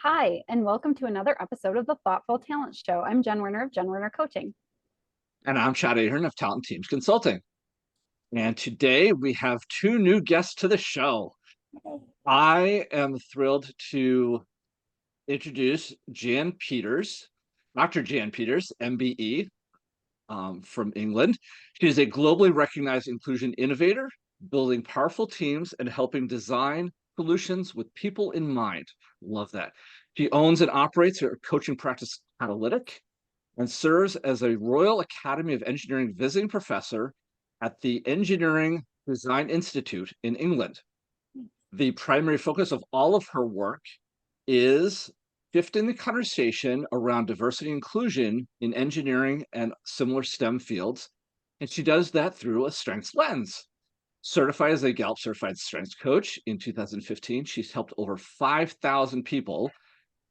Hi, and welcome to another episode of the Thoughtful Talent Show. I'm Jen Werner of Jen Werner Coaching. And I'm Chad Ahern of Talent Teams Consulting. And today we have two new guests to the show. I am thrilled to introduce Jan Peters, Dr. Jan Peters, MBE from England. She is a globally recognized inclusion innovator, building powerful teams and helping design solutions with people in mind. Love that. She owns and operates her coaching practice Catalytic and serves as a Royal Academy of Engineering visiting professor at the Engineering Design Institute in England. The primary focus of all of her work is shifting the conversation around diversity and inclusion in engineering and similar STEM fields, and she does that through a strengths lens. Certified as a Gallup Certified Strengths Coach in 2015, she's helped over 5,000 people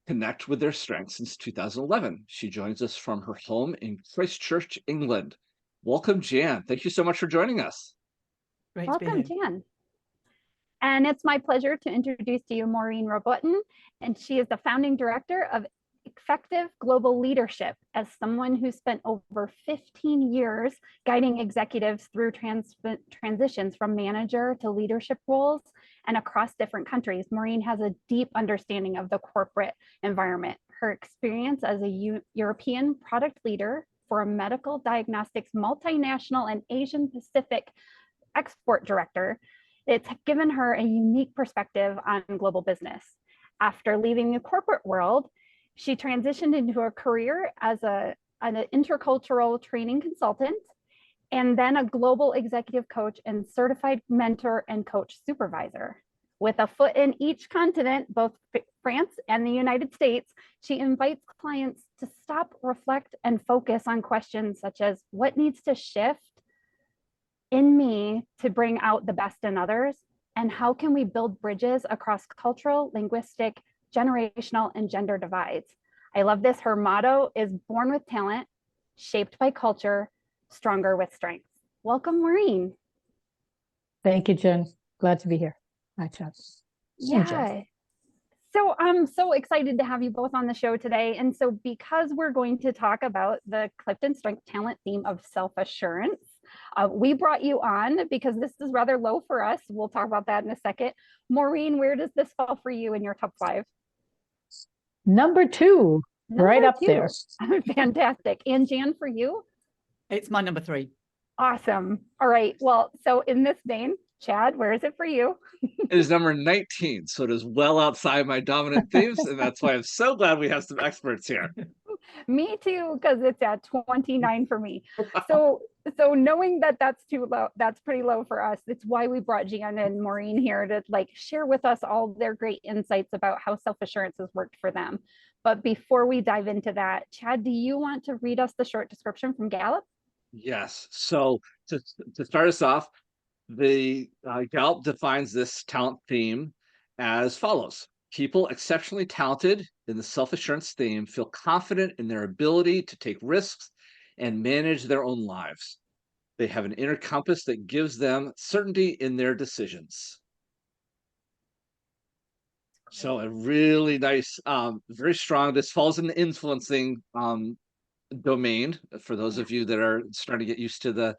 connect with their strengths since 2011. She joins us from her home in Christchurch, England. Welcome, Jan. Thank you so much for joining us. Great Welcome, Jan. And it's my pleasure to introduce to you Maureen Rabotin, and she is the founding director of Effective Global Leadership, as someone who spent over 15 years guiding executives through transitions from manager to leadership roles and across different countries. Maureen has a deep understanding of the corporate environment. Her experience as a European product leader for a medical diagnostics multinational and Asian Pacific export director, it's given her a unique perspective on global business. After leaving the corporate world, she transitioned into a career as an intercultural training consultant, and then a global executive coach and certified mentor and coach supervisor. With a foot in each continent, both France and the United States, she invites clients to stop, reflect, and focus on questions such as what needs to shift in me to bring out the best in others, and how can we build bridges across cultural, linguistic, generational, and gender divides. I love this. Her motto is born with talent, shaped by culture, stronger with strengths. Welcome, Maureen. Thank you, Jen. Glad to be here. Hi, Chad. Yeah. So I'm so excited to have you both on the show today. And so because we're going to talk about the CliftonStrengths Talent theme of self-assurance, we brought you on because this is rather low for us. We'll talk about that in a second. Maureen, where does this fall for you in your top 5? Number 2, right up there. Fantastic. And Jan, for you? It's my number 3. Awesome. All right. Well, so in this vein, Chad, where is it for you? It is number 19, so it is well outside my dominant themes, and that's why I'm so glad we have some experts here. Me too, because it's at 29 for me. So knowing that that's too low, that's pretty low for us. It's why we brought Jan and Maureen here to share with us all their great insights about how self-assurance has worked for them. But before we dive into that, Chad, do you want to read us the short description from Gallup? Yes. So to start us off, the Gallup defines this talent theme as follows. People exceptionally talented in the self-assurance theme feel confident in their ability to take risks and manage their own lives. They have an inner compass that gives them certainty in their decisions. So a really nice, very strong, this falls in the influencing domain for those of you that are starting to get used to the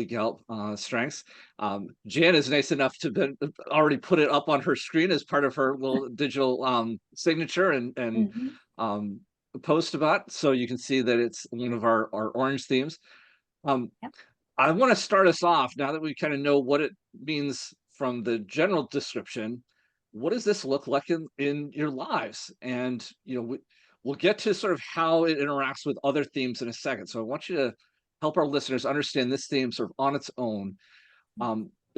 Gallup strengths. Jan is nice enough to already put it up on her screen as part of her little digital signature and post about, so you can see that it's one of our orange themes. Yep. I want to start us off, now that we kind of know what it means from the general description. What does this look like in your lives? And we'll get to sort of how it interacts with other themes in a second. So I want you to help our listeners understand this theme sort of on its own.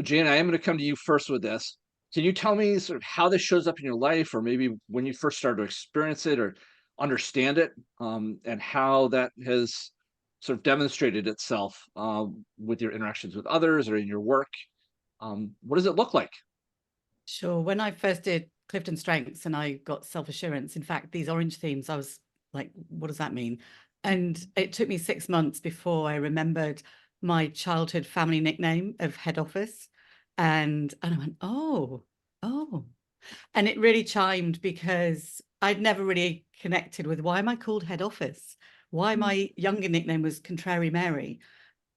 Jan, I am going to come to you first with this. Can you tell me sort of how this shows up in your life, or maybe when you first started to experience it or understand it, and how that has sort of demonstrated itself with your interactions with others or in your work? What does it look like? Sure. When I first did CliftonStrengths and I got self-assurance, in fact, these orange themes, I was like, what does that mean? And it took me 6 months before I remembered my childhood family nickname of head office. And I went, oh, And it really chimed because I'd never really connected with, why am I called head office? Why my younger nickname was Contrary Mary?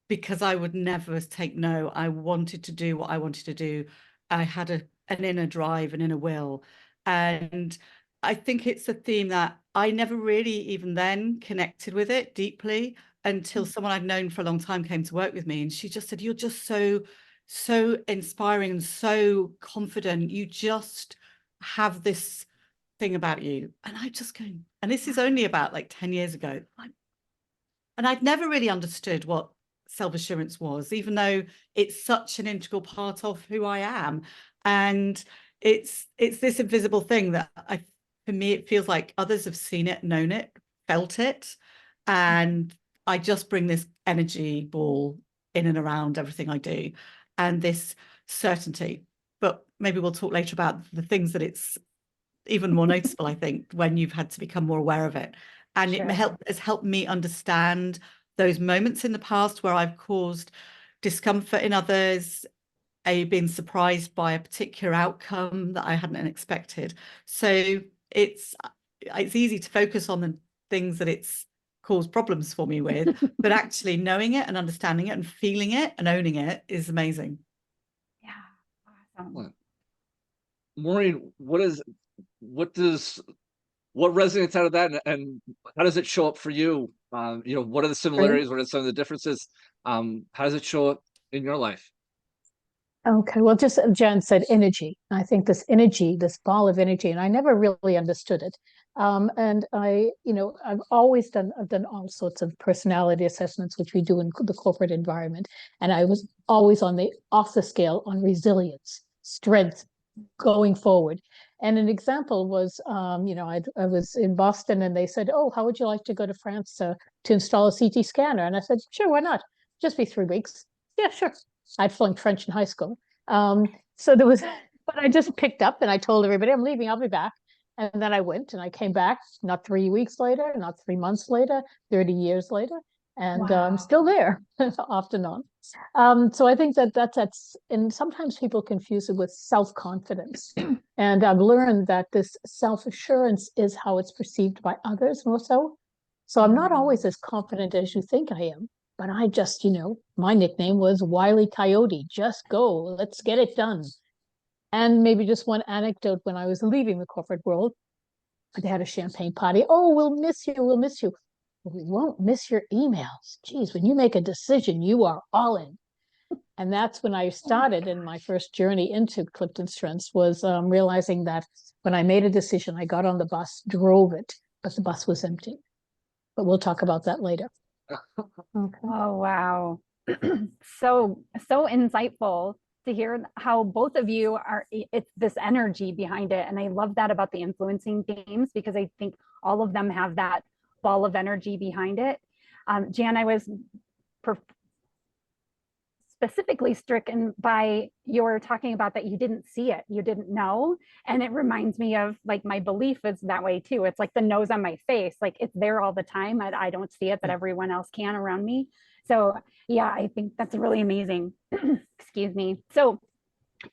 Because I would never take no. I wanted to do what I wanted to do. I had an inner drive, an inner will. And I think it's a theme that I never really even then connected with it deeply until someone I'd known for a long time came to work with me. And she just said, you're just so inspiring and so confident. You just have this thing about you. And I just go, and this is only about like 10 years ago. And I'd never really understood what self-assurance was, even though it's such an integral part of who I am. And it's this invisible thing that for me, it feels like others have seen it, known it, felt it. And I just bring this energy ball in and around everything I do, and this certainty. But maybe we'll talk later about the things that it's even more noticeable, I think, when you've had to become more aware of it. And Sure. it has helped me understand those moments in the past where I've caused discomfort in others, been surprised by a particular outcome that I hadn't expected. So it's easy to focus on the things that it's caused problems for me with, but actually knowing it and understanding it and feeling it and owning it is amazing. Yeah, awesome. Maureen, what resonates out of that, and how does it show up for you? What are the similarities? What are some of the differences? How does it show up in your life? Okay, well, just Jen said energy. I think this energy, this ball of energy, and I never really understood it. And I've done all sorts of personality assessments, which we do in the corporate environment. And I was always off the scale on resilience, strength, going forward. And an example was, I was in Boston and they said, oh, how would you like to go to France to install a CT scanner? And I said, sure, why not? Just be 3 weeks. Yeah, sure. I'd flunked French in high school. So there was, but I just picked up and I told everybody, I'm leaving, I'll be back. And then I went and I came back, not 3 weeks later, not 3 months later, 30 years later. And I'm still there, off and on. So I think that's, and sometimes people confuse it with self-confidence. And I've learned that this self-assurance is how it's perceived by others more so. So I'm not always as confident as you think I am, but I just, my nickname was Wile E. Coyote, just go, let's get it done. And maybe just one anecdote, when I was leaving the corporate world, they had a champagne party. Oh, we'll miss you, we'll miss you. We won't miss your emails. Geez, when you make a decision, you are all in. And that's when I started in my first journey into CliftonStrengths, was realizing that when I made a decision, I got on the bus, drove it, but the bus was empty. But we'll talk about that later. Okay. Oh, wow. So insightful to hear how both of you it's this energy behind it. And I love that about the influencing themes, because I think all of them have that ball of energy behind it. Jan, I was specifically stricken by your talking about that you didn't see it, you didn't know. And it reminds me of, like, my belief is that way too. It's like the nose on my face, like it's there all the time. I don't see it, but everyone else can around me. So yeah, I think that's really amazing. Excuse me. So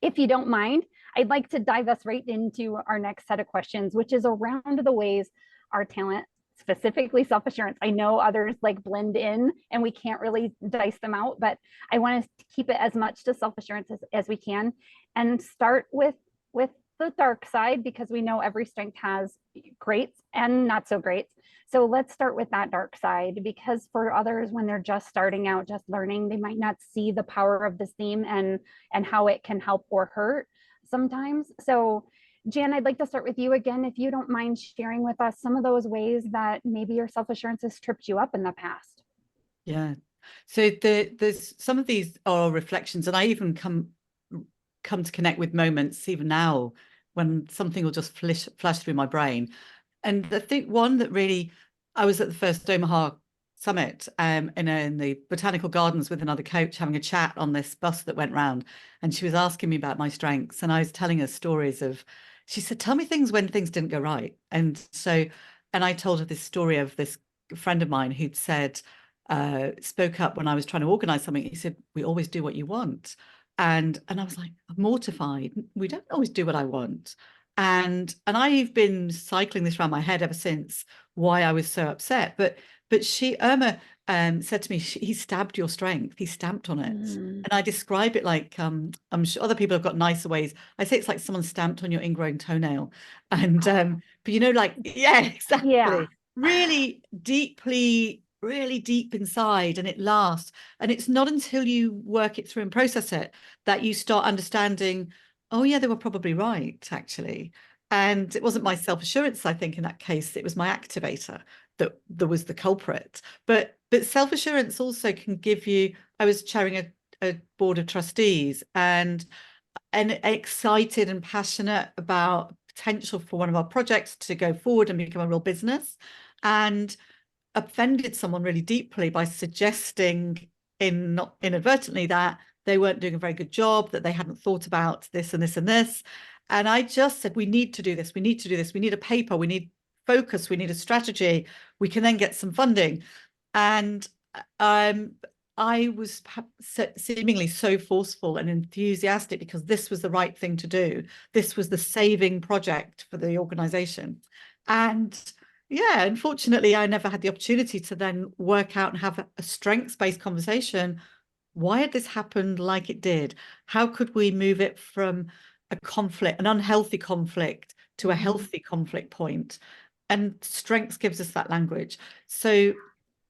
if you don't mind, I'd like to dive us right into our next set of questions, which is around the ways our talent, specifically self-assurance, I know others like blend in and we can't really dice them out, but I want to keep it as much to self-assurance as we can, and start with the dark side, because we know every strength has greats and not so greats. So let's start with that dark side, because for others, when they're just starting out, just learning, they might not see the power of this theme and how it can help or hurt sometimes. So Jan, I'd like to start with you again, if you don't mind sharing with us some of those ways that maybe your self-assurance has tripped you up in the past. Yeah. So there's some of these are reflections, and I even come to connect with moments even now when something will just flash through my brain. And I think one that really, I was at the first Omaha summit in the botanical gardens with another coach, having a chat on this bus that went round, and she was asking me about my strengths, and I was telling her stories of, she said, tell me things when things didn't go right. And I told her this story of this friend of mine who'd said, spoke up when I was trying to organize something. He said, we always do what you want. And I was like, I'm mortified. We don't always do what I want. And I've been cycling this around my head ever since, why I was so upset. But Irma said to me, he stabbed your strength. He stamped on it. And I describe it like, I'm sure other people have got nicer ways. I say it's like someone stamped on your ingrown toenail. And but you know, like, yeah, exactly. Yeah. Really deep inside, and it lasts. And it's not until you work it through and process it that you start understanding, oh yeah, they were probably right, actually. And it wasn't my self-assurance, I think, in that case, it was my activator that was the culprit. But self-assurance also can give you, I was chairing a board of trustees and excited and passionate about potential for one of our projects to go forward and become a real business, and offended someone really deeply by suggesting not inadvertently that they weren't doing a very good job, that they hadn't thought about this and this and this. And I just said, we need to do this. We need to do this. We need a paper. We need focus. We need a strategy. We can then get some funding. And I was seemingly so forceful and enthusiastic because this was the right thing to do. This was the saving project for the organization. And yeah, unfortunately, I never had the opportunity to then work out and have a strengths-based conversation. Why had this happened like it did? How could we move it from a conflict, an unhealthy conflict, to a healthy conflict point? And strengths gives us that language. So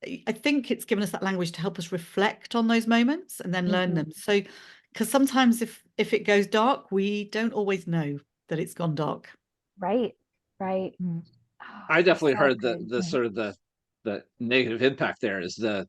I think it's given us that language to help us reflect on those moments and then learn them. So, because sometimes if it goes dark, we don't always know that it's gone dark. Right. I definitely heard good. the sort of the negative impact there is the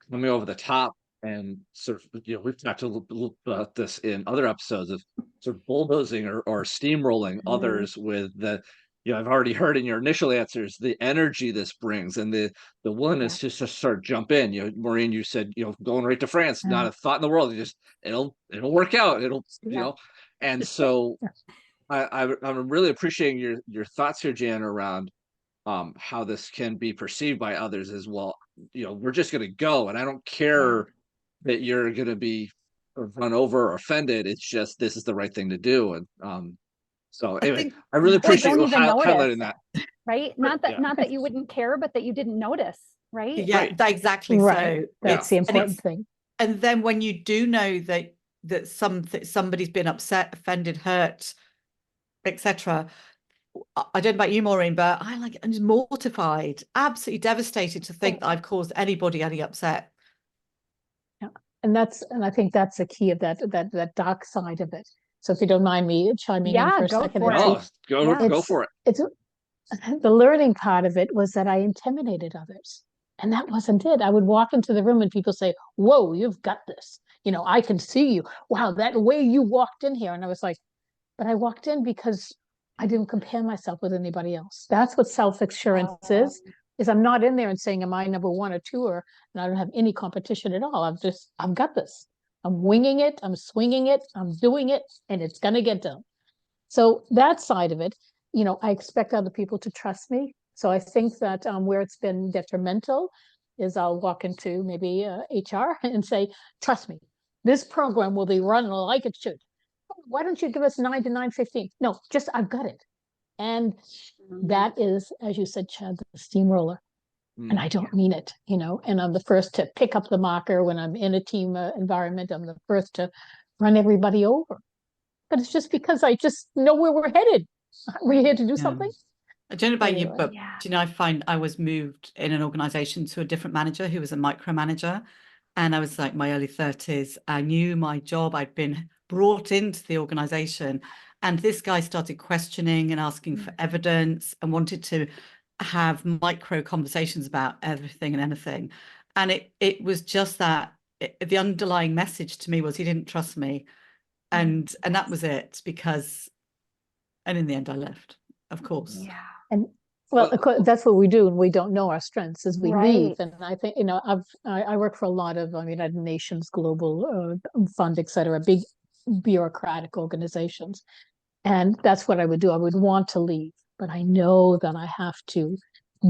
coming over the top, and sort of, you know, we've talked a little about this in other episodes of sort of bulldozing or steamrolling others with the, you know, I've already heard in your initial answers the energy this brings, and the willingness to just sort of jump in. You know, Maureen, you said, you know, going right to France, not a thought in the world. You just it'll work out. It'll you know, and so I'm really appreciating your thoughts here, Jan, around how this can be perceived by others as well. You know, we're just going to go, and I don't care that you're going to be run over or offended. It's just this is the right thing to do. And so anyway, I really appreciate you highlighting that. Right? Not that you wouldn't care, but that you didn't notice. Right? Yeah, exactly. Right. So That's the important thing. And then when you do know that somebody's been upset, offended, hurt, etc. I don't know about you, Maureen, but I'm just mortified, absolutely devastated to think that I've caused anybody any upset. Yeah, and I think that's the key of that dark side of it. So if you don't mind me chiming in for a second, go for it. It's the learning part of it was that I intimidated others, and that wasn't it. I would walk into the room and people say, "Whoa, you've got this. You know, I can see you. Wow, that way you walked in here," and I was like, "But I walked in because I didn't compare myself with anybody else." That's what self-assurance is I'm not in there and saying, am I number 1 or 2, and I don't have any competition at all. I've got this. I'm winging it. I'm swinging it. I'm doing it, and it's going to get done. So that side of it, you know, I expect other people to trust me. So I think that where it's been detrimental is I'll walk into maybe HR and say, trust me, this program will be run like it should. Why don't you give us 9 to 9:15? No, just I've got it. And that is, as you said, Chad, the steamroller. And I don't mean it, you know, and I'm the first to pick up the marker when I'm in a team environment. I'm the first to run everybody over. But it's just because I just know where we're headed. We're here to do something. I don't know about you, but you know, I find I was moved in an organization to a different manager who was a micromanager. And I was like my early 30s. I knew my job. I'd been brought into the organization. And this guy started questioning and asking for evidence and wanted to have micro conversations about everything and anything. And it was just that the underlying message to me was he didn't trust me. And that was it, and in the end I left, of course. Yeah. And well, of course, that's what we do, and we don't know our strengths as we leave. And I think, you know, I work for a lot of United Nations Global Fund, et cetera, big bureaucratic organizations. And that's what I would do. I would want to leave, but I know that I have to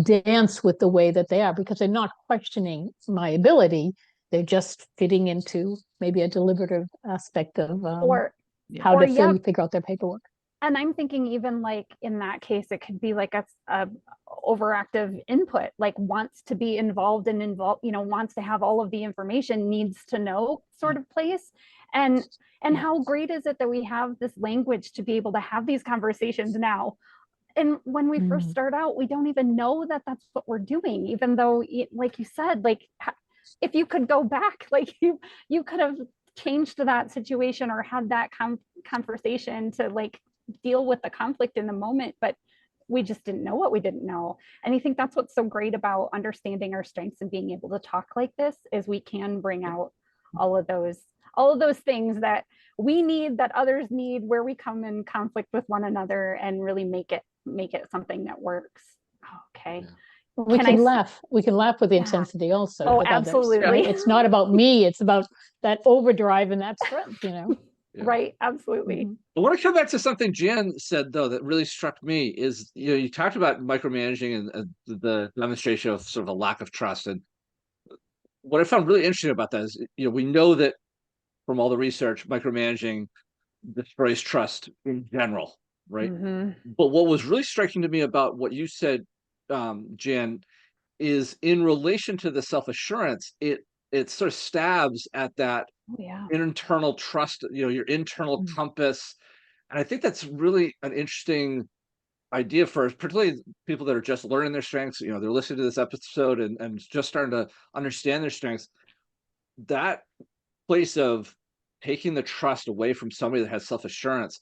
dance with the way that they are, because they're not questioning my ability. They're just fitting into maybe a deliberative aspect of how to figure out their paperwork. And I'm thinking even like in that case, it could be like a overactive input, like wants to be involved, wants to have all of the information, needs to know sort of place. And how great is it that we have this language to be able to have these conversations now? And when we first start out, we don't even know that that's what we're doing, even though, like you said, like if you could go back, like you could have changed that situation or had that conversation to like deal with the conflict in the moment, but we just didn't know what we didn't know. And I think that's what's so great about understanding our strengths and being able to talk like this, is we can bring out all of those things that we need, that others need, where we come in conflict with one another and really make it something that works. Okay. We can laugh with the intensity also. Oh, with absolutely. Others, right? It's not about me, it's about that overdrive and that strength, Yeah. Right, absolutely. I want to come back to something Jen said, though, that really struck me is, you talked about micromanaging and the demonstration of sort of a lack of trust. And what I found really interesting about that is, we know that from all the research, micromanaging destroys trust in general, right? But what was really striking to me about what you said, Jen, is in relation to the self-assurance, it sort of stabs at that internal trust, your internal compass. And I think that's really an interesting idea for particularly people that are just learning their strengths. They're listening to this episode and just starting to understand their strengths. That place of taking the trust away from somebody that has self-assurance,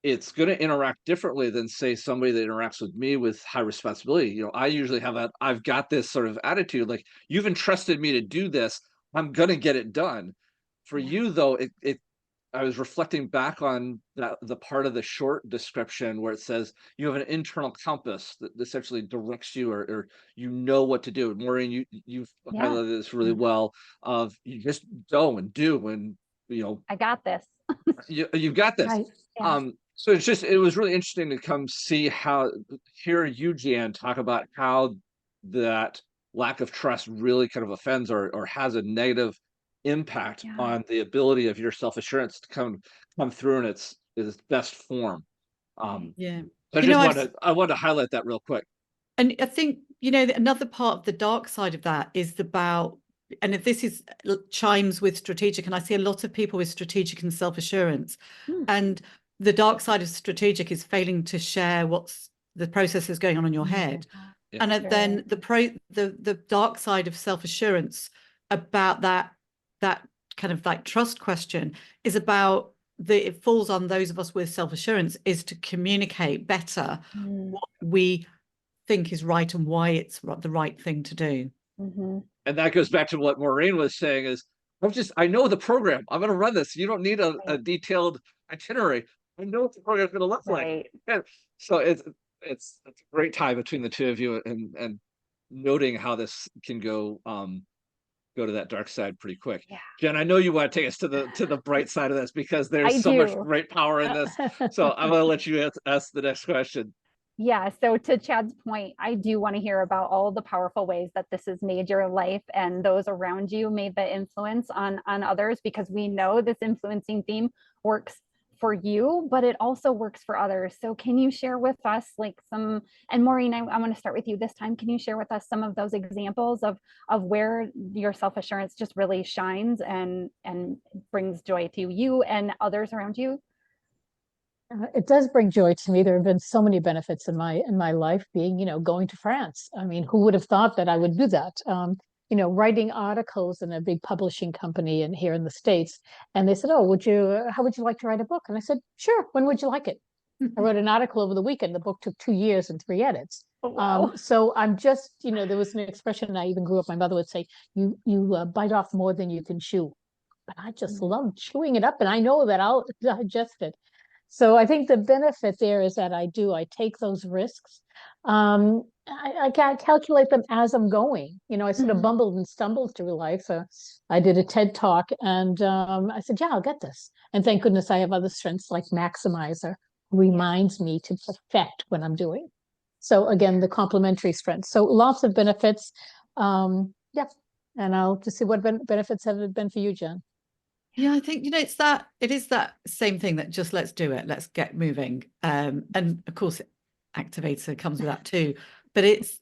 it's going to interact differently than, say, somebody that interacts with me with high responsibility. I usually have I've got this sort of attitude, like, you've entrusted me to do this, I'm going to get it done. For you, though, I was reflecting back on the part of the short description where it says you have an internal compass that essentially directs you, or what to do. Maureen, you've highlighted this really well, of you just go and do, and I got this. you've got this. Right. So it was really interesting to hear you, Jan, talk about how that lack of trust really kind of offends or has a negative impact on the ability of your self-assurance to come through in its best form. I wanted to highlight that real quick. And I think, another part of the dark side of that is about, and if this chimes with strategic, and I see a lot of people with strategic and self-assurance, and the dark side of strategic is failing to share what's the processes going on in your head. And then the dark side of self-assurance about that kind of like trust question is about it falls on those of us with self-assurance, is to communicate better what we think is right and why it's the right thing to do. And that goes back to what Maureen was saying, is I know the program, I'm going to run this. You don't need a detailed itinerary. I know what the program is going to look like. And so it's a great time between the two of you, and noting how this can go to that dark side pretty quick. Jen, I know you want to take us to the bright side of this, because there's so much great power in this. So I'm going to let you ask the next question. Yeah, so to Chad's point, I do want to hear about all the powerful ways that this has made your life and those around you, made the influence on others, because we know this influencing theme works for you, but it also works for others. So can you share with us and Maureen, I want to start with you this time. Can you share with us some of those examples of where your self-assurance just really shines and brings joy to you and others around you? It does bring joy to me. There have been so many benefits in my life, being, going to France. I mean, who would have thought that I would do that? Writing articles in a big publishing company here in the States. And they said, how would you like to write a book? And I said, sure. When would you like it? I wrote an article over the weekend. The book took 2 years and 3 edits. Oh, wow. So I'm just, there was an expression I even grew up, my mother would say, you bite off more than you can chew. But I just love chewing it up, and I know that I'll digest it. So I think the benefit there is that I take those risks. I calculate them as I'm going. I sort of bumbled and stumbled through life. I did a TED talk, and I said, I'll get this. And thank goodness I have other strengths like Maximizer, who reminds me to perfect what I'm doing. So again, the complementary strengths. So lots of benefits. And I'll just see what benefits have it been for you, Jen. Yeah, I think, it is that same thing that just let's do it, let's get moving. And of course, activator comes with that too. But it's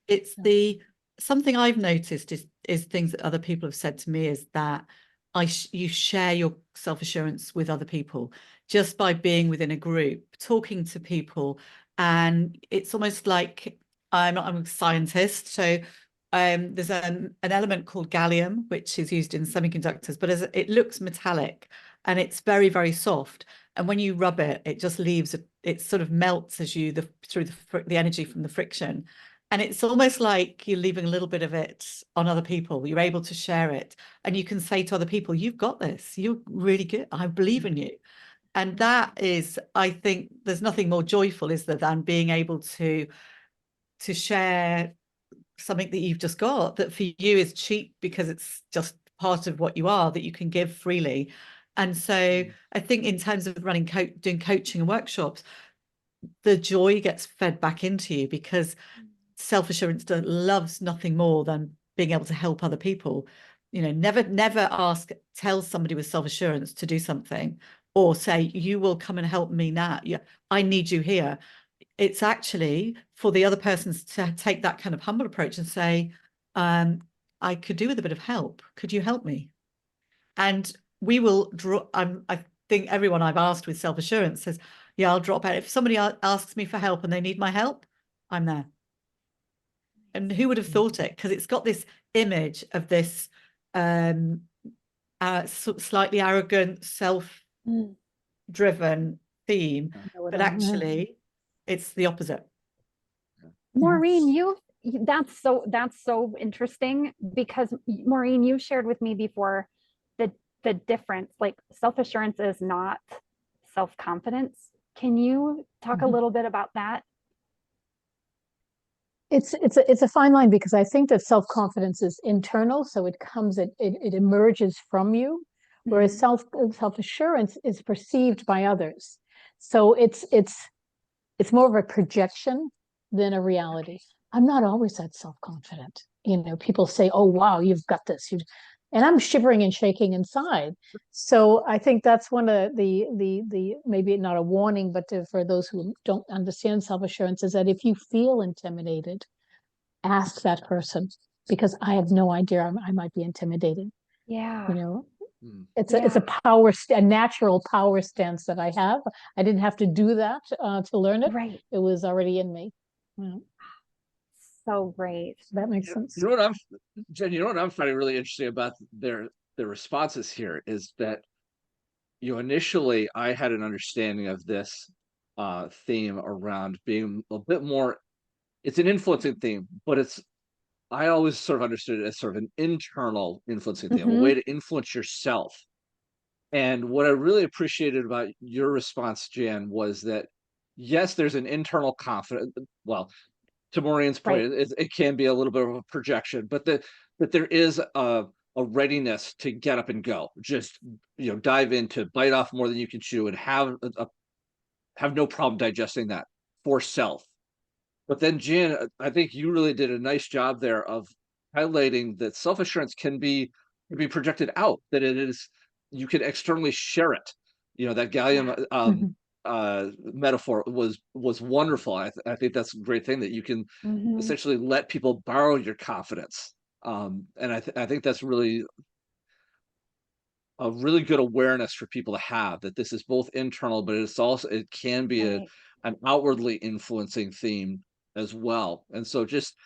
something I've noticed is things that other people have said to me is that you share your self-assurance with other people just by being within a group, talking to people. And it's almost like I'm a scientist, so there's an element called gallium, which is used in semiconductors, but it looks metallic and it's very, very soft. And when you rub it, it just leaves it sort of melts as you through the energy from the friction. And it's almost like you're leaving a little bit of it on other people. You're able to share it, and you can say to other people, "You've got this. You're really good. I believe in you." And that is, I think, there's nothing more joyful, is there, than being able to share something that you've just got that for you is cheap because it's just part of what you are, that you can give freely. And so I think in terms of doing coaching and workshops, the joy gets fed back into you, because self-assurance loves nothing more than being able to help other people. Never tell somebody with self-assurance to do something or say, you will come and help me now. Yeah, I need you here. It's actually for the other persons to take that kind of humble approach and say, I could do with a bit of help. Could you help me? And we will draw. I think everyone I've asked with self-assurance says, yeah, I'll drop out. If somebody asks me for help and they need my help, I'm there. And who would have thought it? Because it's got this image of this slightly arrogant, self-driven theme, but actually it's the opposite. Maureen, that's so interesting, because Maureen, you shared with me before the difference, like self-assurance is not self-confidence. Can you talk a little bit about that? It's a fine line, because I think that self-confidence is internal, so it emerges from you, whereas self-assurance is perceived by others. So it's more of a projection than a reality. I'm not always that self-confident. People say, "Oh, wow, you've got this." And I'm shivering and shaking inside. So I think that's one of the maybe not a warning, but for those who don't understand self-assurance, is that if you feel intimidated, ask that person, because I have no idea, I might be intimidated. Yeah. It's a natural power stance that I have. I didn't have to do that to learn it. Right. It was already in me. So great. That makes sense. Jen, what I'm finding really interesting about their responses here is that, initially I had an understanding of this theme around being a bit more, it's an influencing theme, but I always sort of understood it as sort of an internal influencing theme, a way to influence yourself. And what I really appreciated about your response, Jan, was that, yes, there's an internal confidence. Well, to Maureen's point, it can be a little bit of a projection, but that there is a readiness to get up and go, just dive into, bite off more than you can chew, and have no problem digesting that for self. But then, Jan, I think you really did a nice job there of highlighting that self-assurance can be projected out, that you can externally share it. That gallium metaphor was wonderful. I think that's a great thing, that you can essentially let people borrow your confidence. And I think that's really a really good awareness for people to have, that this is both internal, but it can be an outwardly influencing theme as well. And so, just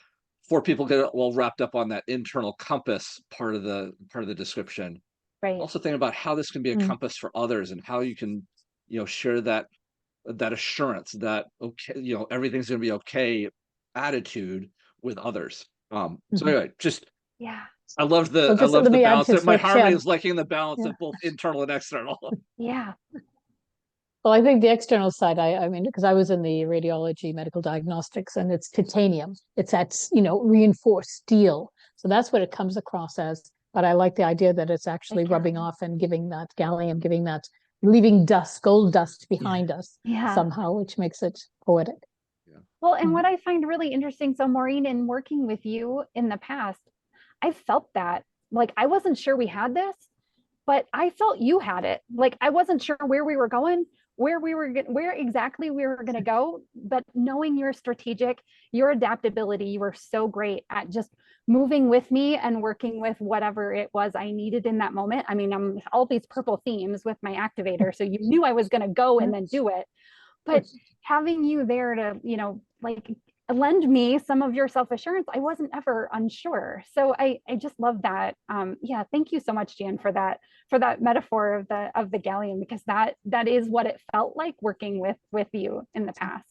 for people get well wrapped up on that internal compass part of the description, also think about how this can be a compass for others, and how you can share that assurance that, okay, everything's going to be okay attitude with others. So anyway, I love the balance. My harmony is liking the balance of both internal and external. Yeah. Well, I think the external side, I mean, because I was in the radiology medical diagnostics, and it's titanium. It's that, reinforced steel. So that's what it comes across as. But I like the idea that it's actually rubbing off and giving that gallium, leaving dust, gold dust behind us somehow, which makes it poetic. Well, and what I find really interesting, so Maureen, in working with you in the past, I felt that, like, I wasn't sure we had this, but I felt you had it. Like I wasn't sure where we were going, where exactly we were going to go, but knowing your strategic, your adaptability, you were so great at just moving with me and working with whatever it was I needed in that moment. I mean, I'm all these purple themes with my activator, so you knew I was going to go and then do it. But having you there to, like lend me some of your self-assurance, I wasn't ever unsure. So I just love that. Yeah, thank you so much, Jan, for that metaphor of the galleon, because that is what it felt like working with you in the past.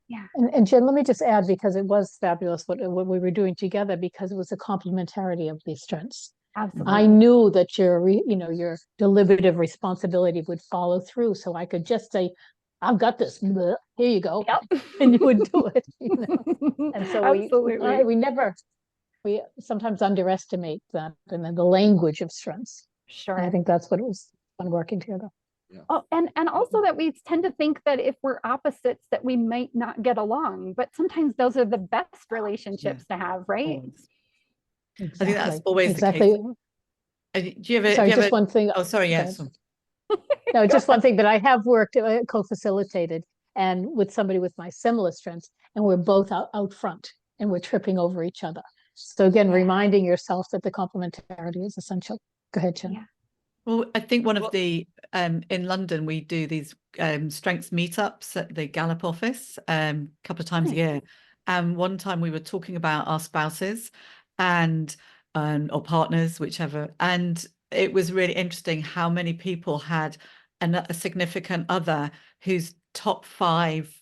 Yeah. And Jen, let me just add, because it was fabulous what we were doing together, because it was a complementarity of these strengths. Absolutely. I knew that your deliberative responsibility would follow through, so I could just say, I've got this. Here you go. Yep. And you would do it. And so we sometimes underestimate that, and then the language of strengths. Sure. And I think that's what it was fun working together. Yeah. Oh, and also that we tend to think that if we're opposites that we might not get along, but sometimes those are the best relationships to have, right? Exactly. I think that's always exactly. The case. Do you ever? Sorry, do you just ever, one thing. Oh, sorry. Yes. No, just one thing. But I have worked co-facilitated and with somebody with my similar strengths, and we're both out front, and we're tripping over each other. So again, reminding yourself that the complementarity is essential. Go ahead, Jen. Yeah. Well, I think one of the in London we do these strengths meetups at the Gallup office a couple of times a year. And one time we were talking about our spouses and or partners, whichever. And it was really interesting how many people had a significant other whose top 5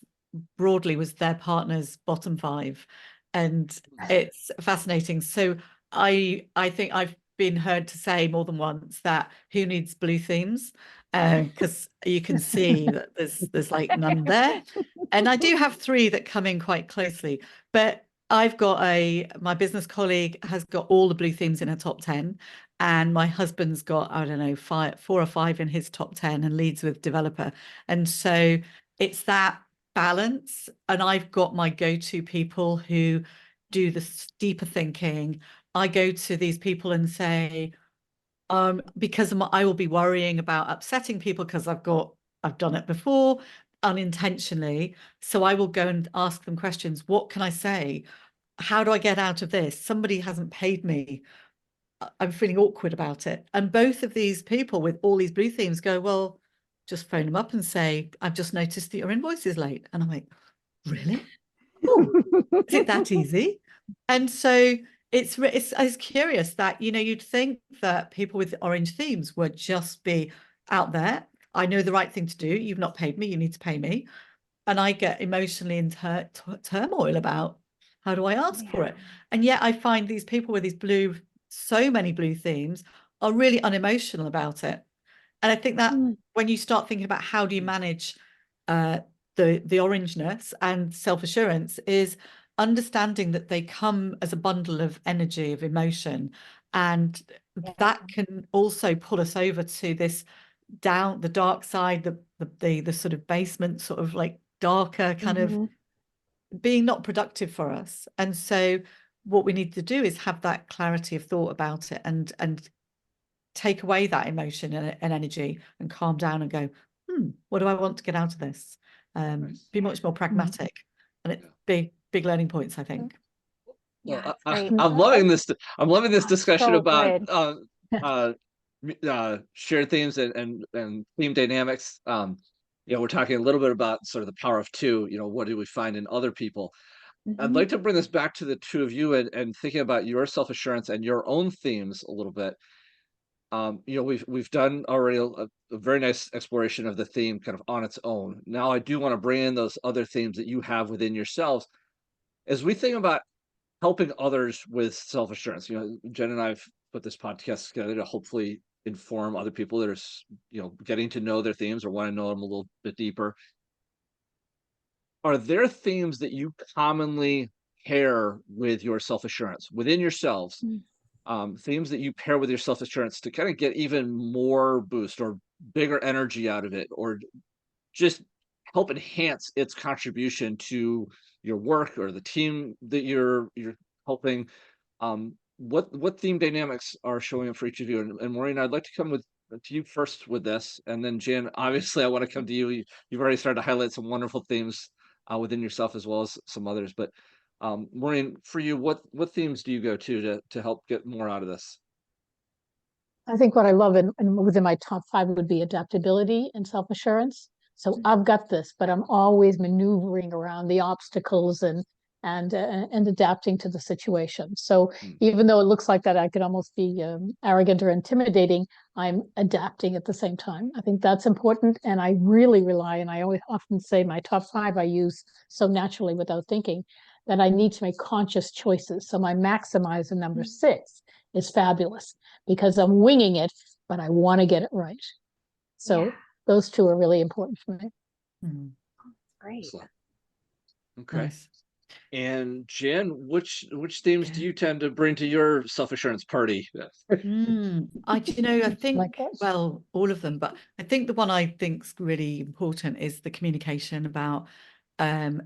broadly was their partner's bottom 5. And it's fascinating. So I think I've been heard to say more than once that who needs blue themes, because you can see that there's like none there. And I do have 3 that come in quite closely, but I've got my business colleague has got all the blue themes in her top 10, and my husband's got, I don't know, 4 or 5 in his top 10 and leads with developer. And so it's that balance. And I've got my go-to people who do the deeper thinking. I go to these people and say, because I will be worrying about upsetting people because I've done it before unintentionally. So I will go and ask them questions. What can I say? How do I get out of this? Somebody hasn't paid me. I'm feeling awkward about it. And both of these people with all these blue themes go, well, just phone them up and say, I've just noticed that your invoice is late. And I'm like, really? Oh, is it that easy? And so it's curious that, you'd think that people with orange themes would just be out there. I know the right thing to do. You've not paid me. You need to pay me. And I get emotionally in turmoil about how do I ask for it? And yet I find these people with these so many blue themes are really unemotional about it. And I think that when you start thinking about how do you manage the orangeness and self-assurance is understanding that they come as a bundle of energy, of emotion, and that can also pull us over to this the dark side, the sort of basement, sort of like darker kind of being not productive for us. And so what we need to do is have that clarity of thought about it and take away that emotion and energy and calm down and go, what do I want to get out of this? Be much more pragmatic. And it's big learning points, I think. Well, I'm loving this. I'm loving this discussion so about shared themes and theme dynamics. We're talking a little bit about sort of the power of 2. What do we find in other people? I'd like to bring this back to the 2 of you and thinking about your self-assurance and your own themes a little bit. We've done already a very nice exploration of the theme kind of on its own. Now I do want to bring in those other themes that you have within yourselves as we think about helping others with self-assurance. Jen and I've put this podcast together to hopefully inform other people that are, getting to know their themes or want to know them a little bit deeper. Are there themes that you commonly pair with your self-assurance within yourselves? Themes that you pair with your self-assurance to kind of get even more boost or bigger energy out of it, or just help enhance its contribution to your work or the team that you're helping. what theme dynamics are showing up for each of you? And Maureen, I'd like to come to you first with this, and then Jen, obviously I want to come to you. You've already started to highlight some wonderful themes within yourself as well as some others. But Maureen, for you, what themes do you go to help get more out of this? I think what I love and within my top 5 would be adaptability and self-assurance. So I've got this, but I'm always maneuvering around the obstacles and adapting to the situation. So even though it looks like that I could almost be arrogant or intimidating, I'm adapting at the same time. I think that's important, and I really rely, and I always often say my top 5 I use so naturally without thinking, that I need to make conscious choices. So my maximizer number 6 is fabulous because I'm winging it, but I want to get it right. So those 2 are really important for me. Great. Excellent. Okay. Nice. And Jen, which themes do you tend to bring to your self-assurance party? I think, Likewise. well, all of them, but I think the one I think's really important is the communication about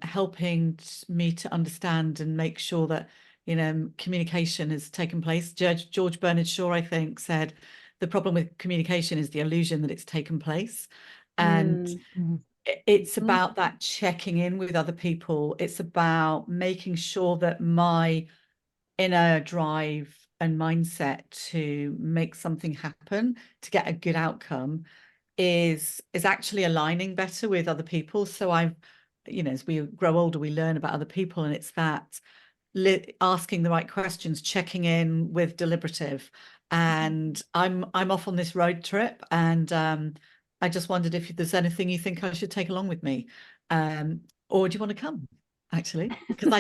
helping me to understand and make sure that, communication has taken place. George Bernard Shaw, I think, said the problem with communication is the illusion that it's taken place. And it's about that checking in with other people. It's about making sure that my inner drive and mindset to make something happen, to get a good outcome, is actually aligning better with other people. So I've, as we grow older, we learn about other people, and it's that asking the right questions, checking in with deliberative. And I'm off on this road trip, and I just wondered if there's anything you think I should take along with me, or do you want to come? Actually, because I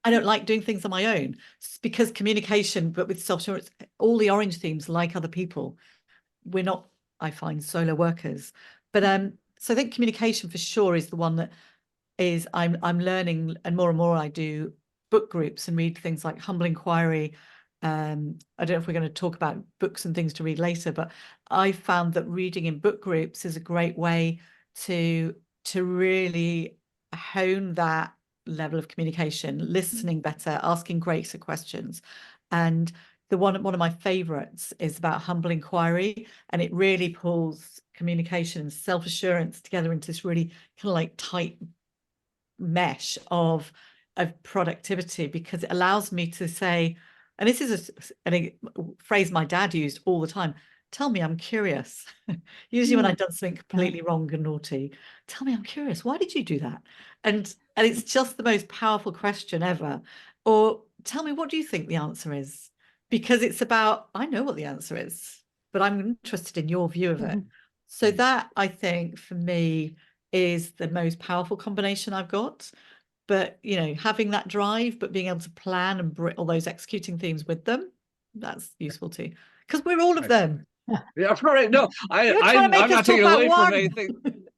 don't like doing things on my own, because communication, but with self-assurance, all the orange themes, like other people, we're not, I find, solo workers. But so I think communication for sure is the one that is I'm learning, and more I do book groups and read things like Humble Inquiry. I don't know if we're going to talk about books and things to read later, but I found that reading in book groups is a great way to really hone that level of communication, listening better, asking greater questions. And one of my favorites is about Humble Inquiry, and it really pulls communication and self-assurance together into this really kind of like tight mesh of productivity, because it allows me to say, and this is a phrase my dad used all the time, tell me I'm curious. Usually when I've done something completely wrong and naughty, tell me I'm curious, why did you do that? And it's just the most powerful question ever. Or tell me, what do you think the answer is? Because it's about, I know what the answer is, but I'm interested in your view of it. So that, I think, for me, is the most powerful combination I've got. But, having that drive, but being able to plan and bring all those executing themes with them, that's useful too. Because we're all of them. Yeah, right. No, I'm not taking away from anything.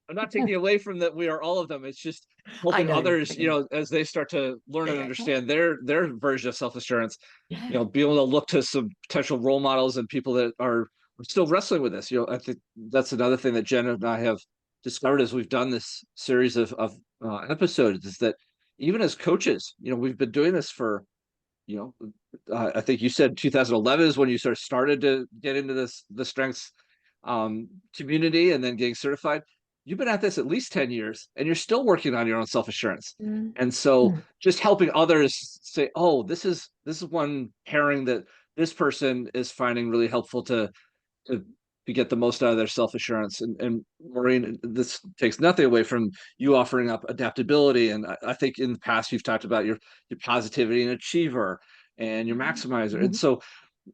I'm not taking away from that. We are all of them. It's just helping others, as they start to learn and understand their version of self-assurance, be able to look to some potential role models and people that are still wrestling with this. I think that's another thing that Jen and I have discovered as we've done this series of episodes, is that even as coaches, we've been doing this for, I think you said 2011 is when you sort of started to get into the strengths community and then getting certified. You've been at this at least 10 years, and you're still working on your own self-assurance. And so just helping others say, oh, this is one pairing that this person is finding really helpful to get the most out of their self-assurance. And Maureen, this takes nothing away from you offering up adaptability. And I think in the past you've talked about your positivity and achiever and your maximizer. And so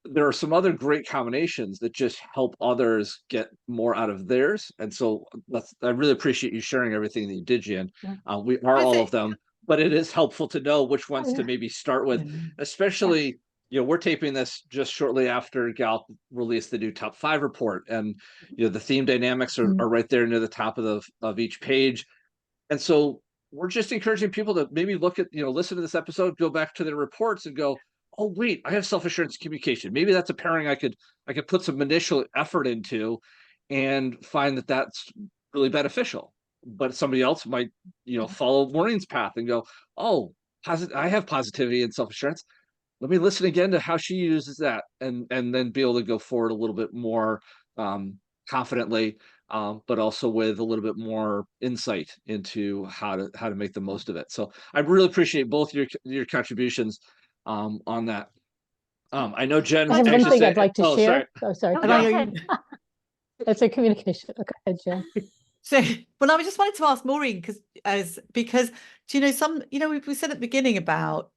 there are some other great combinations that just help others get more out of theirs. And so I really appreciate you sharing everything that you did, Jen. We are all of them, but it is helpful to know which ones to maybe start with, especially we're taping this just shortly after Gallup released the new top 5 report, and the theme dynamics are right there near the top of each page. And so we're just encouraging people to maybe look at, listen to this episode, go back to their reports and go, oh wait, I have self-assurance communication. Maybe that's a pairing I could put some initial effort into and find that that's really beneficial. But somebody else might, follow Maureen's path and go, oh, I have positivity and self-assurance. let me listen again to how she uses that, and then be able to go forward a little bit more confidently, but also with a little bit more insight into how to make the most of it. So I really appreciate both your contributions on that. I know Jen. I have one thing I'd like to share. Sorry. Oh, sorry. Oh, And go I, ahead. That's a communication. Okay, Jen. so, well, I just wanted to ask Maureen because do you know we said at the beginning about,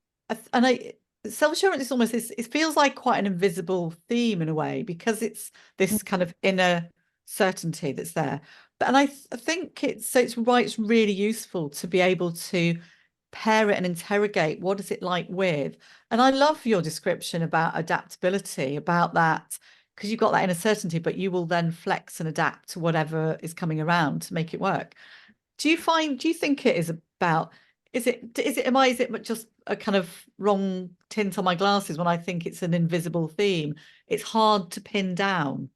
self-assurance is almost this, it feels like quite an invisible theme in a way, because it's this kind of inner certainty that's there. But I think it's really useful to be able to pair it and interrogate what is it like with. And I love your description about adaptability, about that, because you've got that inner certainty, but you will then flex and adapt to whatever is coming around to make it work. Do you think it is about, is it just a kind of wrong tint on my glasses when I think it's an invisible theme? It's hard to pin down.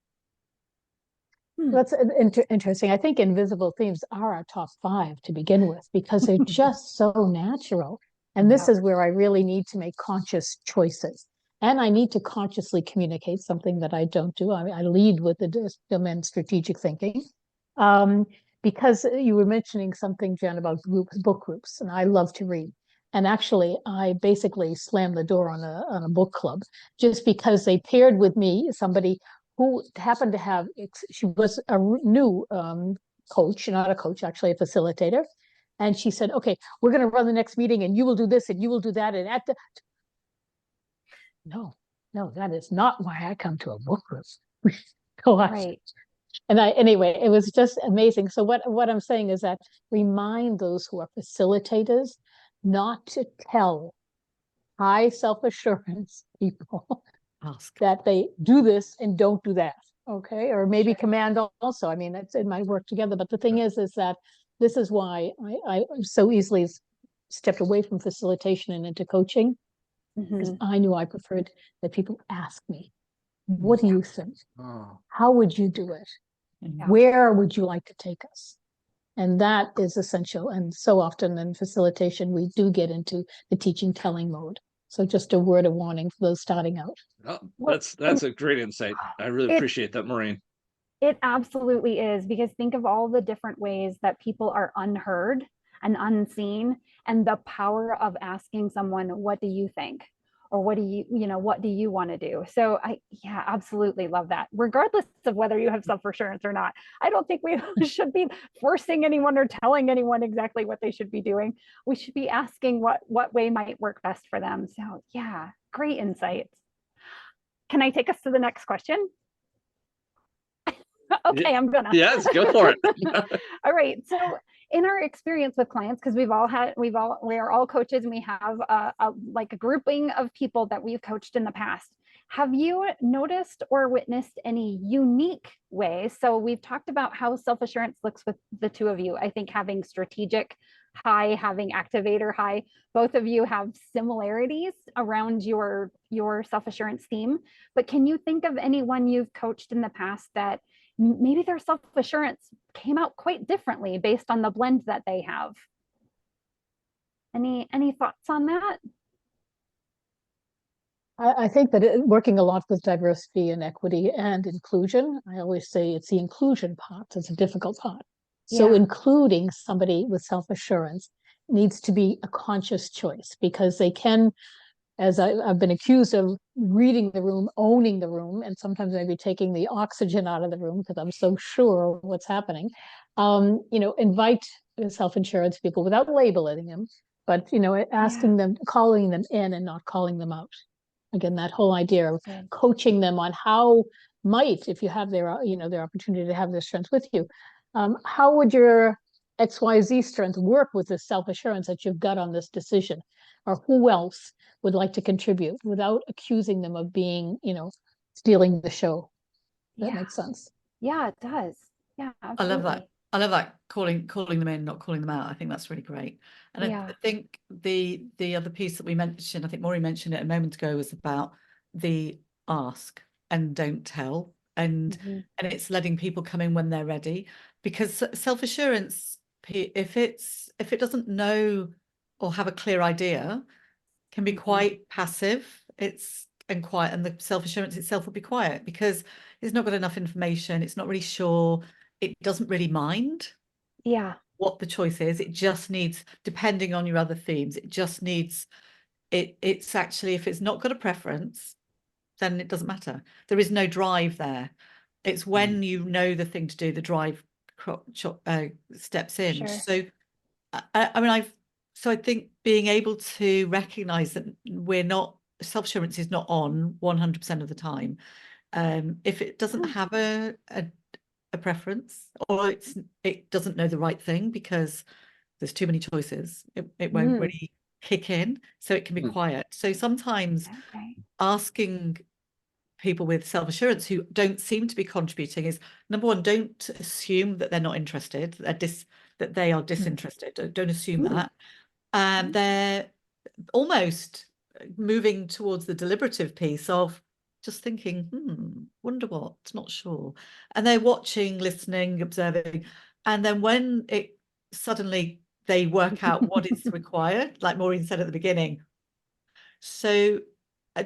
That's interesting. I think invisible themes are our top 5 to begin with, because they're just so natural. And this is where I really need to make conscious choices. And I need to consciously communicate, something that I don't do. I lead with the domain strategic thinking. Because you were mentioning something, Jen, about book groups, and I love to read. And actually, I basically slammed the door on a book club, just because they paired with me somebody who happened to have, she was a new coach, not a coach, actually a facilitator. And she said, okay, we're going to run the next meeting, and you will do this and you will do that. And no, that is not why I come to a book group. Right. And anyway, it was just amazing. So what I'm saying is that remind those who are facilitators not to tell high self-assurance people that they do this and don't do that. Okay. Or maybe command also. I mean, it might work together. But the thing is that this is why I so easily stepped away from facilitation and into coaching, because I knew I preferred that people ask me, what do you think? How would you do it? Where would you like to take us? And that is essential. And so often in facilitation, we do get into the teaching telling mode. So just a word of warning for those starting out. Oh, that's a great insight. I really appreciate that, Maureen. It absolutely is, because think of all the different ways that people are unheard and unseen, and the power of asking someone, what do you think? Or what do you want to do? So I absolutely love that, regardless of whether you have self-assurance or not. I don't think we should be forcing anyone or telling anyone exactly what they should be doing. We should be asking what way might work best for them. So yeah, great insights. Can I take us to the next question? Okay, I'm gonna. Yes, go for it. All right. So in our experience with clients, because we are all coaches, and we have like a grouping of people that we've coached in the past. Have you noticed or witnessed any unique ways? So we've talked about how self-assurance looks with the two of you. I think having strategic high, having activator high, both of you have similarities around your self-assurance theme. But can you think of anyone you've coached in the past that maybe their self-assurance came out quite differently based on the blend that they have? Any thoughts on that? I think that working a lot with diversity and equity and inclusion, I always say it's the inclusion part that's a difficult part. So including somebody with self-assurance needs to be a conscious choice, because they can, as I've been accused of, reading the room, owning the room, and sometimes maybe taking the oxygen out of the room because I'm so sure what's happening. Invite self-assurance people without labeling them, but asking them, calling them in and not calling them out. Again, that whole idea of coaching them on how might, if you have their opportunity to have their strengths with you, how would your XYZ strength work with the self-assurance that you've got on this decision? Or who else would like to contribute, without accusing them of being, stealing the show. That makes sense. Yeah, it does. Yeah, absolutely. I love that calling them in, not calling them out. I think that's really great. And I think the other piece that we mentioned, I think Maureen mentioned it a moment ago, was about the ask and don't tell, and it's letting people come in when they're ready, because self-assurance, if it doesn't know or have a clear idea, can be quite passive and quiet, and the self-assurance itself will be quiet because it's not got enough information. It's not really sure. It doesn't really mind what the choice is. It just needs, depending on your other themes, it just needs it's actually, if it's not got a preference, then it doesn't matter. There is no drive there. It's when you know the thing to do, the drive steps in. Sure. So I mean, I think being able to recognize that self-assurance is not on 100% of the time. If it doesn't have a preference, or it doesn't know the right thing because there's too many choices, it won't really kick in, so it can be quiet. So sometimes asking people with self-assurance who don't seem to be contributing is, number one, don't assume that they're not interested, that they are disinterested. Don't assume that. They're almost moving towards the deliberative piece of just thinking, wonder what, not sure. And they're watching, listening, observing. And then when it suddenly they work out what is required, like Maureen said at the beginning. So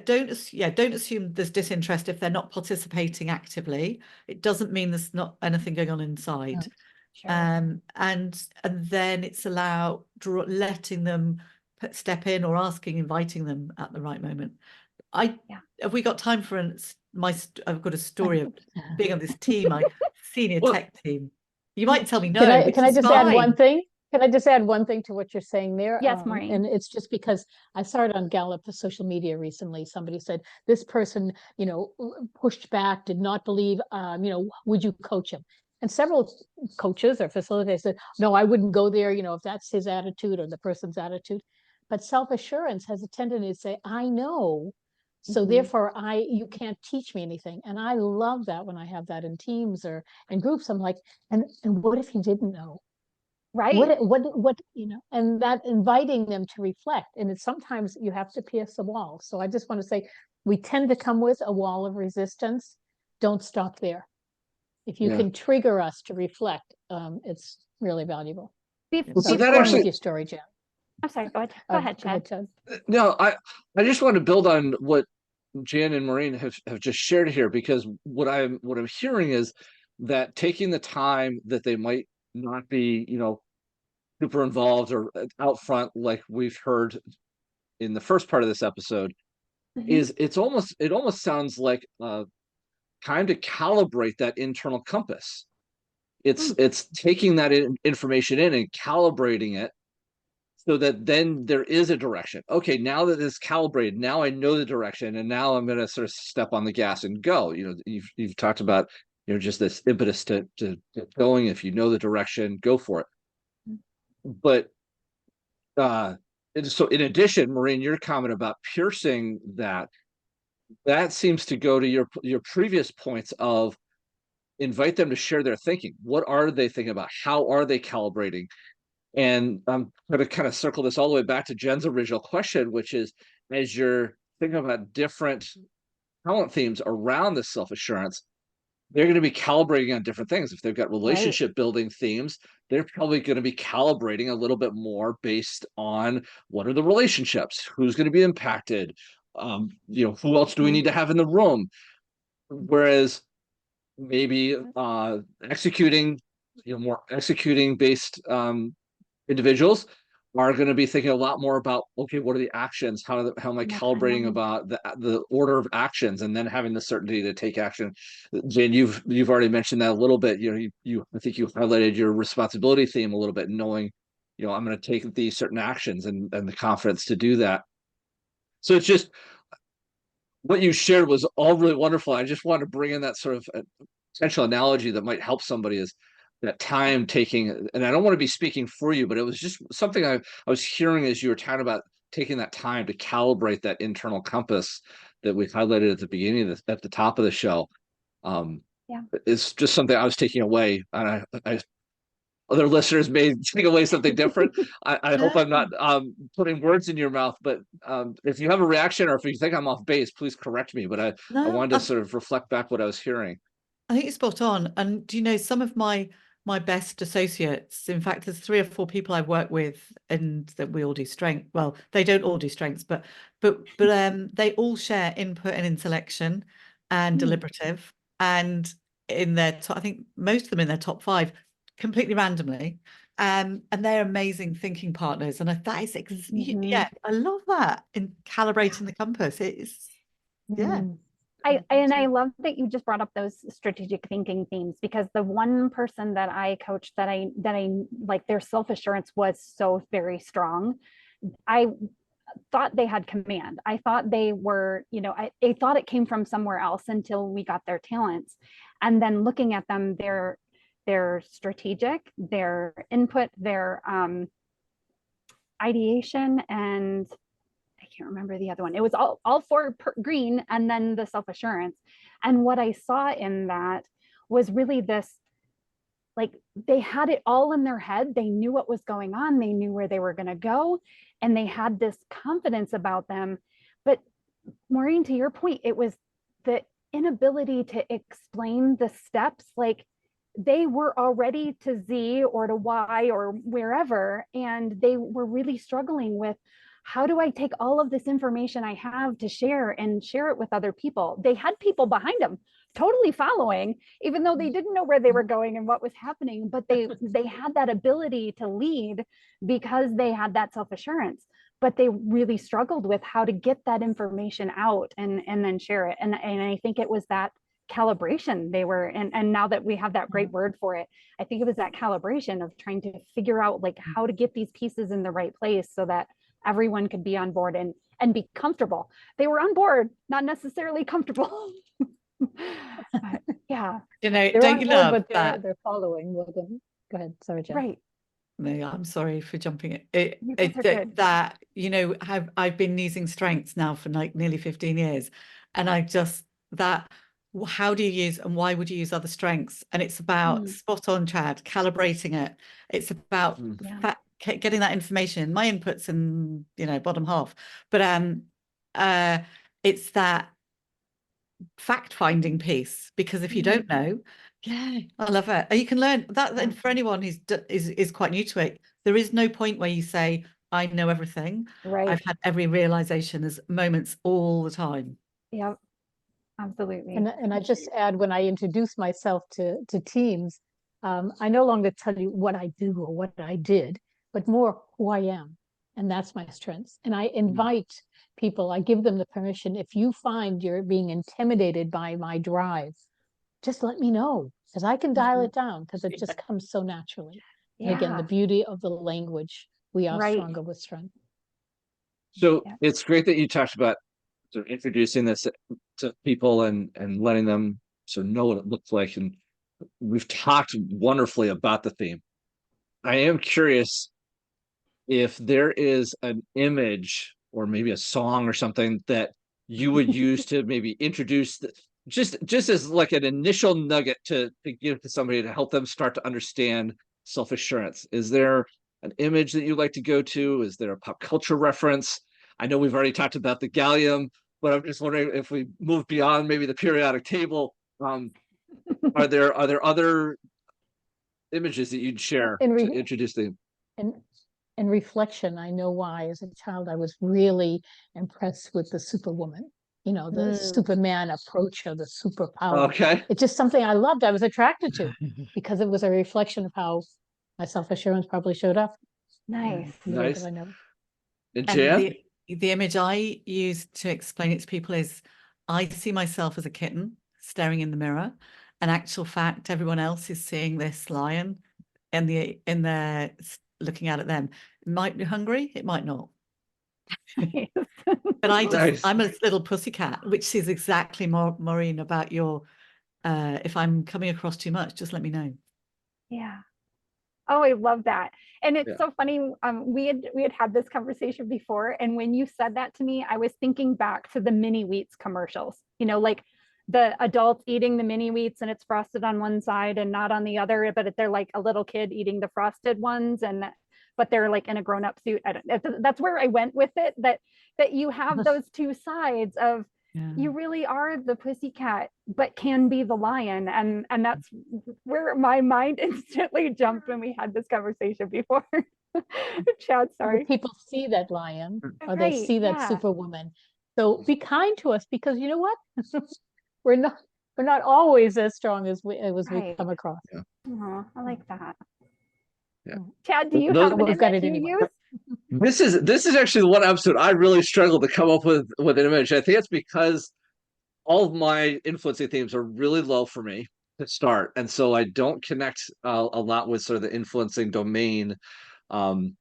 don't assume there's disinterest if they're not participating actively. It doesn't mean there's not anything going on inside. Sure. And then it's letting them step in, or inviting them at the right moment. Have we got time for I've got a story of being on this team, senior tech team. You might tell me no. Can I just add one thing? Can I just add one thing to what you're saying there? Yes, Maureen. And it's just because I saw it on Gallup social media recently. Somebody said this person, pushed back, did not believe, would you coach him? And several coaches or facilitators said, no, I wouldn't go there, if that's his attitude or the person's attitude. But self-assurance has a tendency to say, I know, so therefore you can't teach me anything. And I love that when I have that in teams or in groups. I'm like, and what if you didn't know? Right. What and that inviting them to reflect. And it's sometimes you have to pierce the wall. So I just want to say, we tend to come with a wall of resistance. Don't stop there. If you can trigger us to reflect, it's really valuable. So that actually, with your story, Jen. I'm sorry, go ahead, Chad. No, I just want to build on what Jen and Maureen have just shared here, because what I'm hearing is that taking the time that they might not be, super involved or out front, like we've heard in the first part of this episode, is it almost sounds like time to calibrate that internal compass. It's taking that information in and calibrating it so that then there is a direction. Okay, now that it's calibrated, now I know the direction, and now I'm going to sort of step on the gas and go. You've talked about just this impetus to get going. If you know the direction, go for it. But so in addition, Maureen, your comment about piercing that seems to go to your previous points of invite them to share their thinking. What are they thinking about? How are they calibrating? And I'm going to kind of circle this all the way back to Jen's original question, which is, as you're thinking about different talent themes around this self-assurance, they're going to be calibrating on different things. If they've got relationship building themes, they're probably going to be calibrating a little bit more based on what are the relationships, who's going to be impacted, who else do we need to have in the room? Whereas maybe executing based individuals are going to be thinking a lot more about, okay, what are the actions? How am I calibrating about the order of actions, and then having the certainty to take action. Jane, you've already mentioned that a little bit. I think you highlighted your responsibility theme a little bit, knowing, I'm going to take these certain actions and the confidence to do that. So it's just what you shared was all really wonderful. I just want to bring in that sort of potential analogy that might help somebody, is that time taking, and I don't want to be speaking for you, but it was just something I was hearing as you were talking about taking that time to calibrate that internal compass that we highlighted at the beginning at the top of the show. It's just something I was taking away, and I other listeners may take away something different. I hope I'm not putting words in your mouth, but if you have a reaction or if you think I'm off base, please correct me. But I wanted to sort of reflect back what I was hearing. I think you're spot on. And some of my my best associates. In fact, there's 3 or 4 people I've worked with, and that we all do strength. Well, they don't all do strengths, but they all share input and intellection and deliberative, and in their I think most of them in their top 5, completely randomly. And they're amazing thinking partners. And that is, yeah, I love that in calibrating the compass. It's, yeah. I love that you just brought up those strategic thinking themes, because the one person that I coached that I like, their self-assurance was so very strong. I thought they had command. I thought they were, I thought it came from somewhere else until we got their talents. And then looking at them, their strategic, their input, their ideation, and I can't remember the other one. It was all 4 green, and then the self-assurance. And what I saw in that was really this, like, they had it all in their head. They knew what was going on. They knew where they were going to go, and they had this confidence about them. But Maureen, to your point, it was the inability to explain the steps. Like, they were already to Z or to Y or wherever, and they were really struggling with, how do I take all of this information I have to share and share it with other people? They had people behind them totally following, even though they didn't know where they were going and what was happening, but they had that ability to lead because they had that self-assurance. But they really struggled with how to get that information out and then share it. And I think it was that calibration they were, and now that we have that great word for it, I think it was that calibration of trying to figure out, like, how to get these pieces in the right place so that everyone could be on board and be comfortable. They were on board, not necessarily comfortable. But, yeah, don't you love that? They're following with them. Go ahead, sorry, Jen. Right. No, I'm sorry for jumping it. That I've been using strengths now for like nearly 15 years, and how do you use and why would you use other strengths? And it's about spot on, Chad, calibrating it. It's about getting that information. My input's in bottom half, but it's that fact-finding piece, because if you don't know, I love it. You can learn that. And for anyone who's is quite new to it, there is no point where you say, I know everything. Right. I've had every realization. There's moments all the time. Yep. Absolutely. And I just add, when I introduce myself to teams, I no longer tell you what I do or what I did, but more who I am. And that's my strengths. And I invite people, I give them the permission, if you find you're being intimidated by my drive, just let me know, because I can dial it down, because it just comes so naturally. And again, the beauty of the language, we are stronger with strength. So it's great that you talked about sort of introducing this to people and letting them sort of know what it looks like. And we've talked wonderfully about the theme. I am curious if there is an image or maybe a song or something that you would use to maybe introduce just as like an initial nugget to give to somebody to help them start to understand self-assurance. Is there an image that you like to go to? Is there a pop culture reference? I know we've already talked about the Gallium, but I'm just wondering if we move beyond maybe the periodic table. Are there other images that you'd share to introduce them? And reflection, I know why. As a child, I was really impressed with the Superwoman. The Superman approach, or the superpower. Okay. It's just something I loved. I was attracted to, because it was a reflection of how my self-assurance probably showed up. Nice. Nice. I know. And Jen? The image I use to explain it to people is, I see myself as a kitten staring in the mirror. In actual fact, everyone else is seeing this lion in their looking out at them. It might be hungry, it might not. But I'm a little pussycat, which is exactly Maureen, about your if I'm coming across too much, just let me know. Yeah. Oh, I love that. And it's so funny. We had this conversation before, and when you said that to me, I was thinking back to the mini wheats commercials, like the adults eating the mini wheats and it's frosted on one side and not on the other, but they're like a little kid eating the frosted ones, but they're like in a grown-up suit. That's where I went with it, that you have those two sides of, You really are the pussycat, but can be the lion. And that's where my mind instantly jumped when we had this conversation before. Chad, sorry. People see that lion or they Right, see that superwoman. So be kind to us, because you know what? we're not always as strong as we come across. Yeah. Oh, I like that. Yeah. Chad, do you Those- have an We've got image it you anyway. use? This is actually the one episode I really struggled to come up with an image. I think it's because all of my influencing themes are really low for me to start, and so I don't connect a lot with sort of the influencing domain, in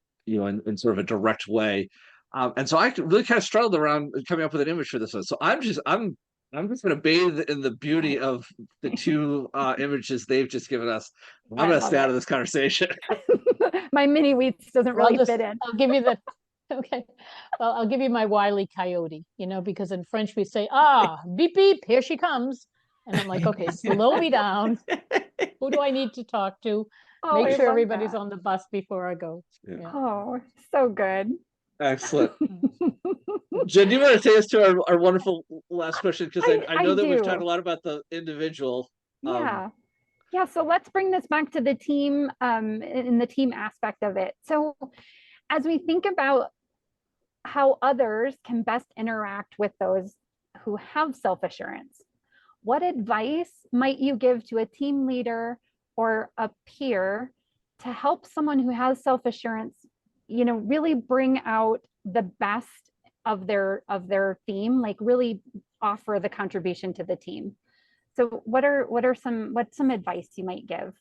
sort of a direct way. And so I really kind of struggled around coming up with an image for this one. So I'm just going to bathe in the beauty of the two images they've just given us. I'm going to stay out of this conversation. My mini wheats doesn't really fit in. I'll give you the okay. Well, I'll give you my Wile E. Coyote, because in French we say, beep, beep, here she comes. And I'm like, okay, slow me down. Who do I need to talk to? Make sure everybody's on the bus before I go. Yeah. Oh, so good. Excellent. Jen, do you want to take us to our wonderful last question? Because I know that we've talked a lot about the individual. Yeah. So let's bring this back to the team, in the team aspect of it. So as we think about how others can best interact with those who have self-assurance, what advice might you give to a team leader or a peer to help someone who has self-assurance, really bring out the best of their theme, like really offer the contribution to the team? So what's some advice you might give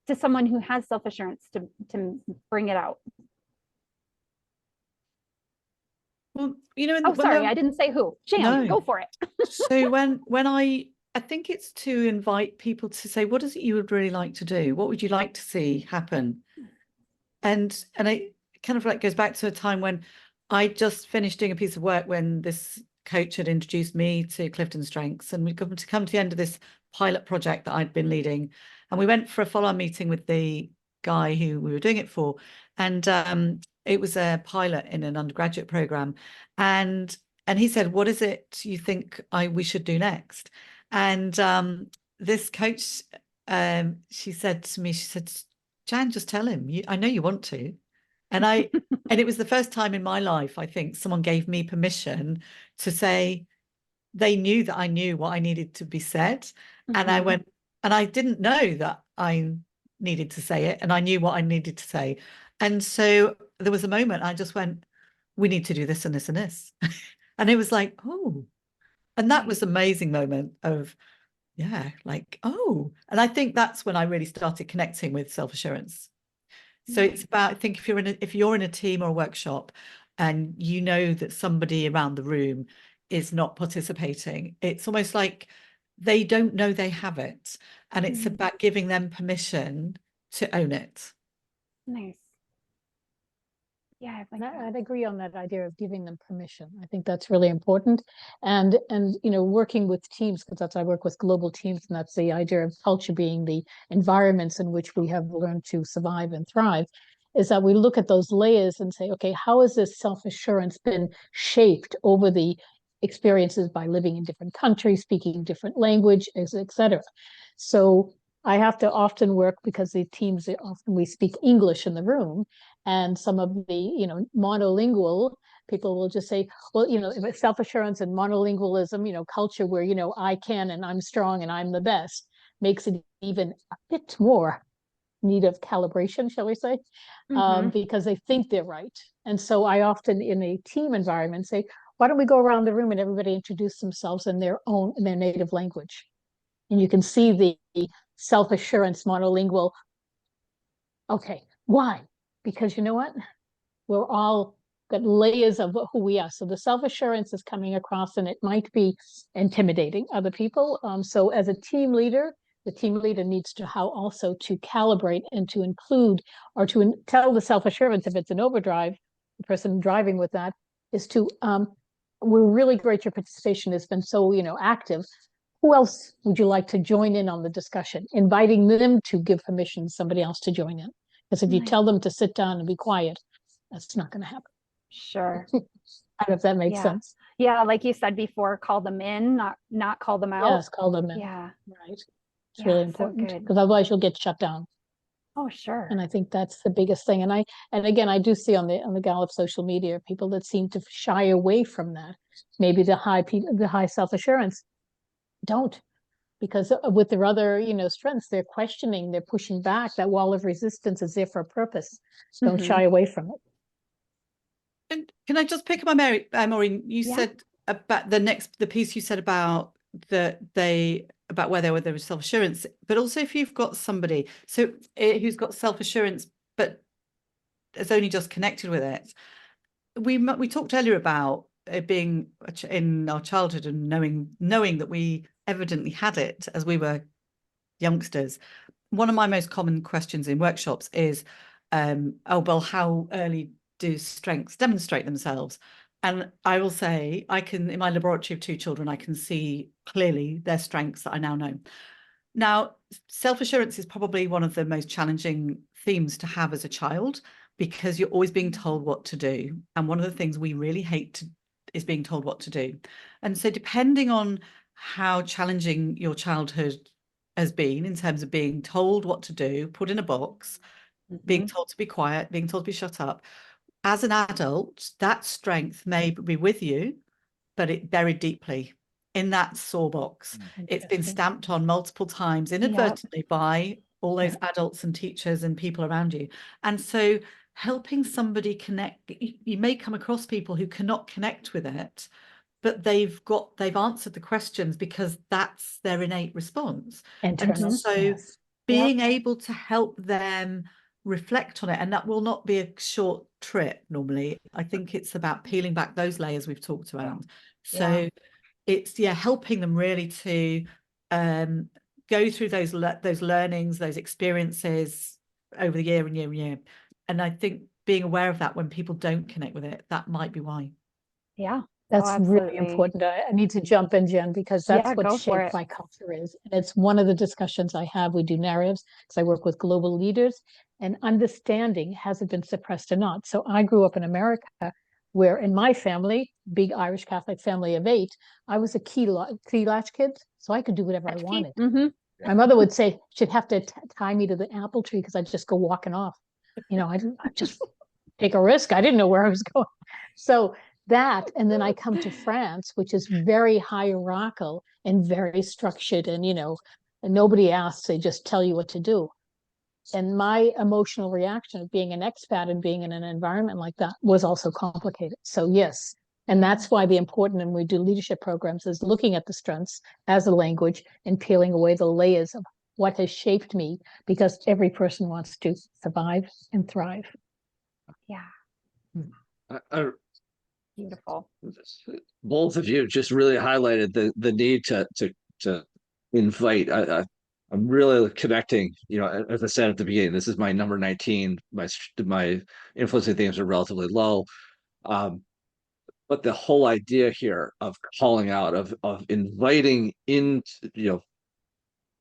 to someone who has self-assurance to bring it out? Well, sorry, I didn't say who. Jan, go for it. So when I think it's to invite people to say, what is it you would really like to do? What would you like to see happen? And it kind of like goes back to a time when I just finished doing a piece of work when this coach had introduced me to CliftonStrengths, and we'd come to the end of this pilot project that I'd been leading, and we went for a follow-on meeting with the guy who we were doing it for, and it was a pilot in an undergraduate program, and he said, what is it you think we should do next? And this coach, she said to me, Jan, just tell him, I know you want to. And and it was the first time in my life, I think, someone gave me permission to say they knew that I knew what I needed to be said. Mm-hmm. And I went, and I didn't know that I needed to say it, and I knew what I needed to say. And so there was a moment I just went, we need to do this and this and this. And it was like, oh, and that was an amazing moment of, like, oh, and I think that's when I really started connecting with self-assurance. So it's about, I think if you're in a team or a workshop and you know that somebody around the room is not participating, it's almost like they don't know they have it. And it's about giving them permission to own it. Nice. Yeah, I'd agree on that idea of giving them permission. I think that's really important. And working with teams, because I work with global teams, and that's the idea of culture being the environments in which we have learned to survive and thrive, is that we look at those layers and say, okay, how has this self-assurance been shaped over the experiences by living in different countries, speaking different language, etc. So I have to often work, because the teams, often we speak English in the room, and some of the monolingual people will just say, well, self-assurance and monolingualism, culture where I can and I'm strong and I'm the best, makes it even a bit more need of calibration, shall we say, because they think they're right. And so I often, in a team environment, say, why don't we go around the room and everybody introduce themselves in their native language? And you can see the self-assurance monolingual. Okay, why? Because you know what? We're all got layers of who we are. So the self-assurance is coming across, and it might be intimidating other people. So as a team leader, the team leader needs to also to calibrate and to include, or to tell the self-assurance, if it's an overdrive, the person driving with that, is to, we're really great, your participation has been so active. Who else would you like to join in on the discussion? Inviting them to give permission to somebody else to join in. Because if you tell them to sit down and be quiet, that's not going to happen. Sure. I don't know if that makes sense. Yeah, like you said before, call them in, not call them out. Yes, call them in. Yeah. Right. It's Yeah, really so important good. because otherwise you'll get shut down. Oh, sure. And I think that's the biggest thing. And again, I do see on the Gallup social media people that seem to shy away from that. Maybe the high self-assurance don't, because with their other, strengths, they're questioning, they're pushing back. That wall of resistance is there for a purpose. Don't Mhm. shy away from it. And can I just pick up on Maureen? You Yeah. said about the piece you said about where there was self-assurance, but also if you've got somebody who's got self-assurance but has only just connected with it. We talked earlier about it being in our childhood and knowing that we evidently had it as we were youngsters. One of my most common questions in workshops is, oh, well, how early do strengths demonstrate themselves? And I will say, in my laboratory of 2 children, I can see clearly their strengths that I now know. Now, self-assurance is probably one of the most challenging themes to have as a child, because you're always being told what to do. And one of the things we really hate is being told what to do. And so depending on how challenging your childhood has been in terms of being told what to do, put in a box, being told to be quiet, being told to be shut up, as an adult, that strength may be with you, but it buried deeply in that sore box. It's been stamped on multiple times inadvertently by all those adults and teachers and people around you. And so helping somebody connect, you may come across people who cannot connect with it, but they've answered the questions because that's their innate response. Internal, and so yes. being able to help them reflect on it, and that will not be a short trip normally. I think it's about peeling back those layers we've talked about. So it's helping them really to go through those learnings, those experiences over the year and year and year. And I think being aware of that when people don't connect with it, that might be why. Yeah. That's really important. I need to jump in, Jen, because that's what go for shaped it. my culture is. And it's one of the discussions I have. We do narratives because I work with global leaders, and understanding, has it been suppressed or not? So I grew up in America, where in my family, big Irish Catholic family of 8, I was a key latch kid, so I could do whatever I wanted. My mother would say she'd have to tie me to the apple tree because I'd just go walking off. I'd just take a risk. I didn't know where I was going. So that, and then I come to France, which is very hierarchical and very structured, and and nobody asks, they just tell you what to do. And my emotional reaction of being an expat and being in an environment like that was also complicated. So yes, and that's why the important, and we do leadership programs, is looking at the strengths as a language and peeling away the layers of what has shaped me, because every person wants to survive and thrive. Yeah. Beautiful. Both of you just really highlighted the need to invite. I'm really connecting. As I said at the beginning, this is my number 19. My influencing themes are relatively low, but the whole idea here of calling out, of inviting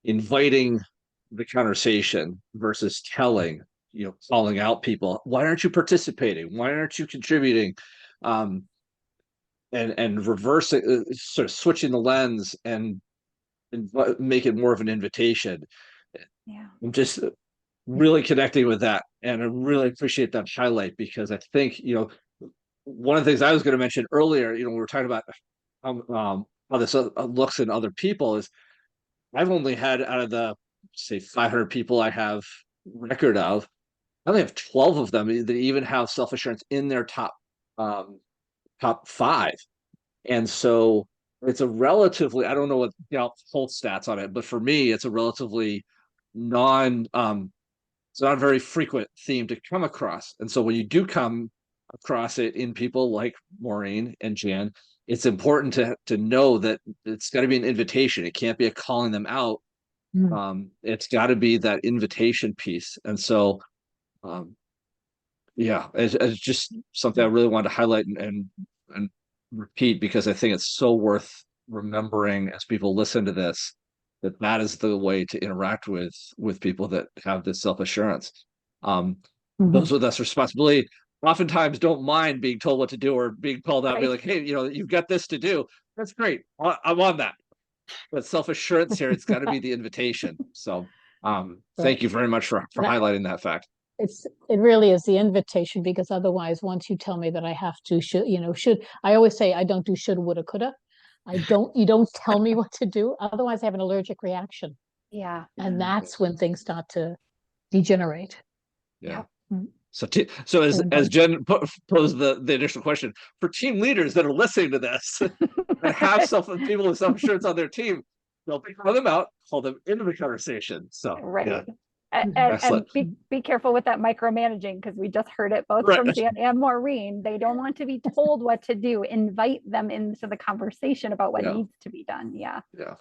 inviting the conversation versus calling out people. Why aren't you participating? Why aren't you contributing? And reversing, sort of switching the lens and make it more of an invitation. I'm just really connecting with that, and I really appreciate that highlight, because I think one of the things I was going to mention earlier, we were talking about how this looks in other people, is I've only had, out of the, say, 500 people I have record of, I only have 12 of them that even have self-assurance in their top 5. And so it's a relatively, I don't know what full stats on it, but for me, it's a relatively it's not a very frequent theme to come across. And so when you do come across it in people like Maureen and Jan, it's important to know that it's got to be an invitation. It can't be a calling them out. It's got to be that invitation piece. And so, it's just something I really wanted to highlight and repeat, because I think it's so worth remembering as people listen to this, that is the way to interact with people that have this self-assurance. Those with us responsibility, oftentimes don't mind being told what to do or being called out, be Right. like, hey, you've got this to do. That's great. I'm on that. But self-assurance here, it's got to be the invitation. So thank you very much for highlighting that fact. It really is the invitation, because otherwise, once you tell me that I have to, should, I always say I don't do should, woulda, coulda. You don't tell me what to do. Otherwise I have an allergic reaction. Yeah. And that's when things start to degenerate. Yeah. Mm. So as Jen posed the initial question, for team leaders that are listening to this and have people with self-assurance on their team, they'll call them out, call them into the conversation. So Right. yeah. And be careful with that micromanaging, because we just heard it both from Jen and Maureen. They don't want to be told what to do. Invite them into the conversation about what needs to be done. Yeah. Yeah.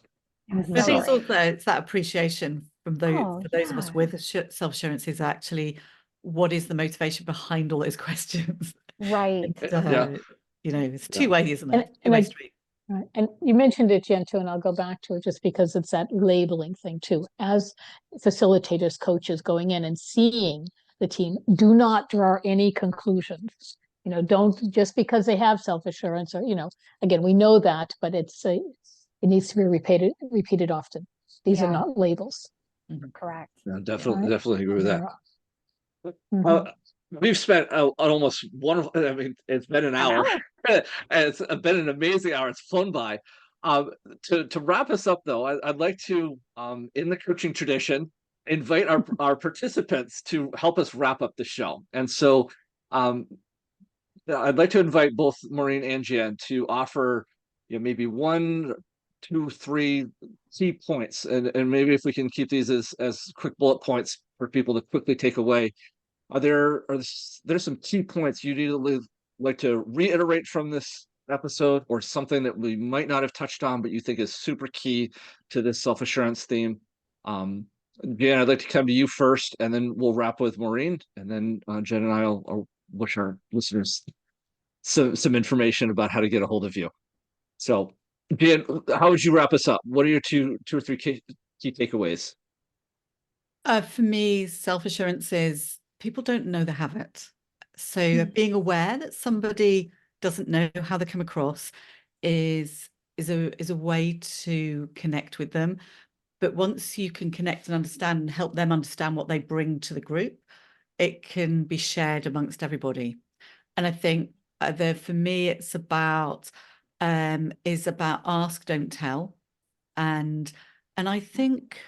I think it's also it's that appreciation from those of us with self-assurance is actually what is the motivation behind all those questions. Right. It's two ways, isn't it? Two-way street. Right. And you mentioned it, Jen, too, and I'll go back to it just because it's that labeling thing too. As facilitators, coaches going in and seeing the team, do not draw any conclusions. Don't, just because they have self-assurance, or, again, we know that, but it needs to be repeated often. These are not labels. Correct. Yeah, definitely agree with that. Mm-hmm. We've spent an almost wonderful, I mean, it's been an hour. It's been an amazing hour. It's flown by. To wrap us up, though, I'd like to, in the coaching tradition, invite our participants to help us wrap up the show. And so I'd like to invite both Maureen and Jen to offer maybe 1, 2, 3 key points. And maybe if we can keep these as quick bullet points for people to quickly take away. Are there some key points you need to like to reiterate from this episode, or something that we might not have touched on but you think is super key to this self-assurance theme? Jen, I'd like to come to you first, and then we'll wrap with Maureen, and then Jen and I'll wish our listeners some information about how to get a hold of you. So Jen, how would you wrap us up? What are your two or three key takeaways? For me, self-assurance is people don't know they have it. So being aware that somebody doesn't know how they come across is a way to connect with them. But once you can connect and understand and help them understand what they bring to the group, it can be shared amongst everybody. And I think for me, it's about ask, don't tell. And I think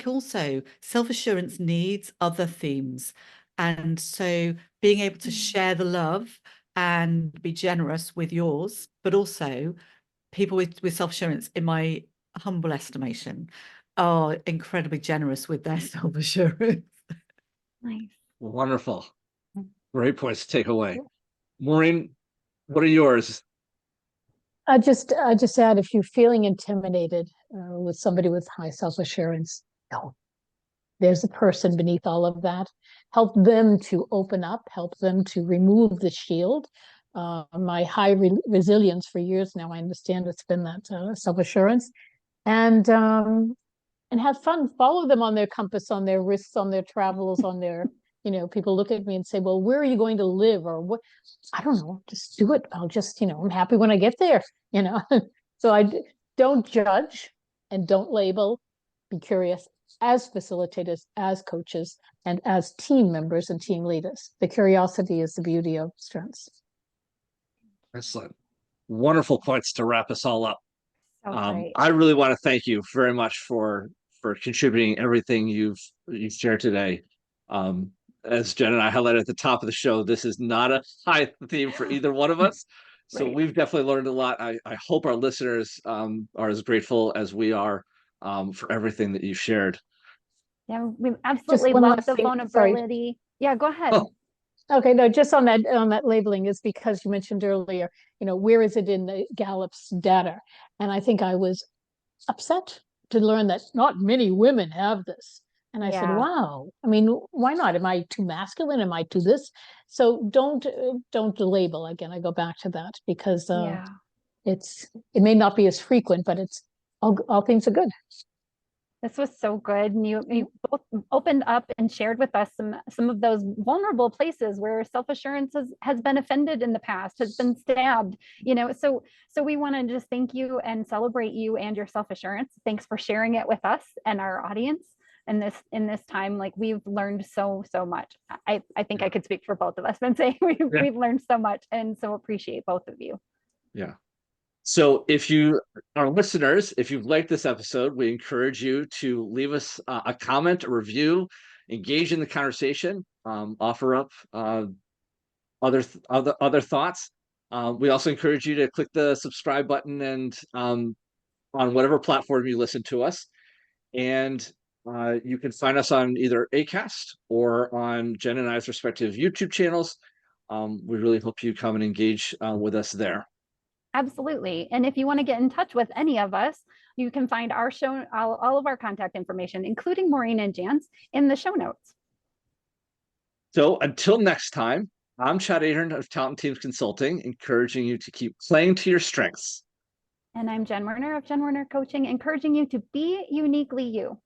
also self-assurance needs other themes. And so being able to share the love and be generous with yours, but also people with self-assurance, in my humble estimation, are incredibly generous with their self-assurance. Nice. Wonderful. Great points to take away. Maureen, what are yours? I just add, if you're feeling intimidated with somebody with high self-assurance, no, there's a person beneath all of that. Help them to open up, help them to remove the shield. My high resilience for years now, I understand it's been that self-assurance, and have fun. Follow them on their compass, on their wrists, on their travels, on their, people look at me and say, well, where are you going to live? Or what? I don't know, just do it. I'll just, I'm happy when I get there, So I don't judge and don't label. Be curious as facilitators, as coaches, and as team members and team leaders. The curiosity is the beauty of strengths. Excellent. Wonderful points to wrap us all up. So I really want to thank you very much for contributing everything you've shared today. As Jen and I highlighted at the top of the show, this is not a high theme for either one of us. So we've definitely learned a lot. I hope our listeners are as grateful as we are for everything that you've shared. Yeah, we absolutely love the vulnerability. Yeah, go ahead. Oh. Okay, no, just on that labeling is because you mentioned earlier, where is it in the Gallup's data? And I think I was upset to learn that not many women have this. And I said, wow, I mean, why not? Am I too masculine? Am I too this? So don't label. Again, I go back to that, because it may not be as frequent, but it's all things are good. This was so good. And you both opened up and shared with us some of those vulnerable places where self-assurance has been offended in the past, has been stabbed, so we want to just thank you and celebrate you and your self-assurance. Thanks for sharing it with us and our audience in this time. Like, we've learned so much. I think I could speak for both of us and say we've learned so much, and so appreciate both of you. Yeah. So if you are listeners, if you've liked this episode, we encourage you to leave us a comment, a review, engage in the conversation, offer up other thoughts. We also encourage you to click the subscribe button and on whatever platform you listen to us. And you can find us on either Acast or on Jen and I's respective YouTube channels. We really hope you come and engage with us there. Absolutely. And if you want to get in touch with any of us, you can find our show, all of our contact information, including Maureen and Jan's, in the show notes. So until next time, I'm Chad Ahern of Talent Teams Consulting, encouraging you to keep playing to your strengths. And I'm Jen Werner of Jen Werner Coaching, encouraging you to be uniquely you.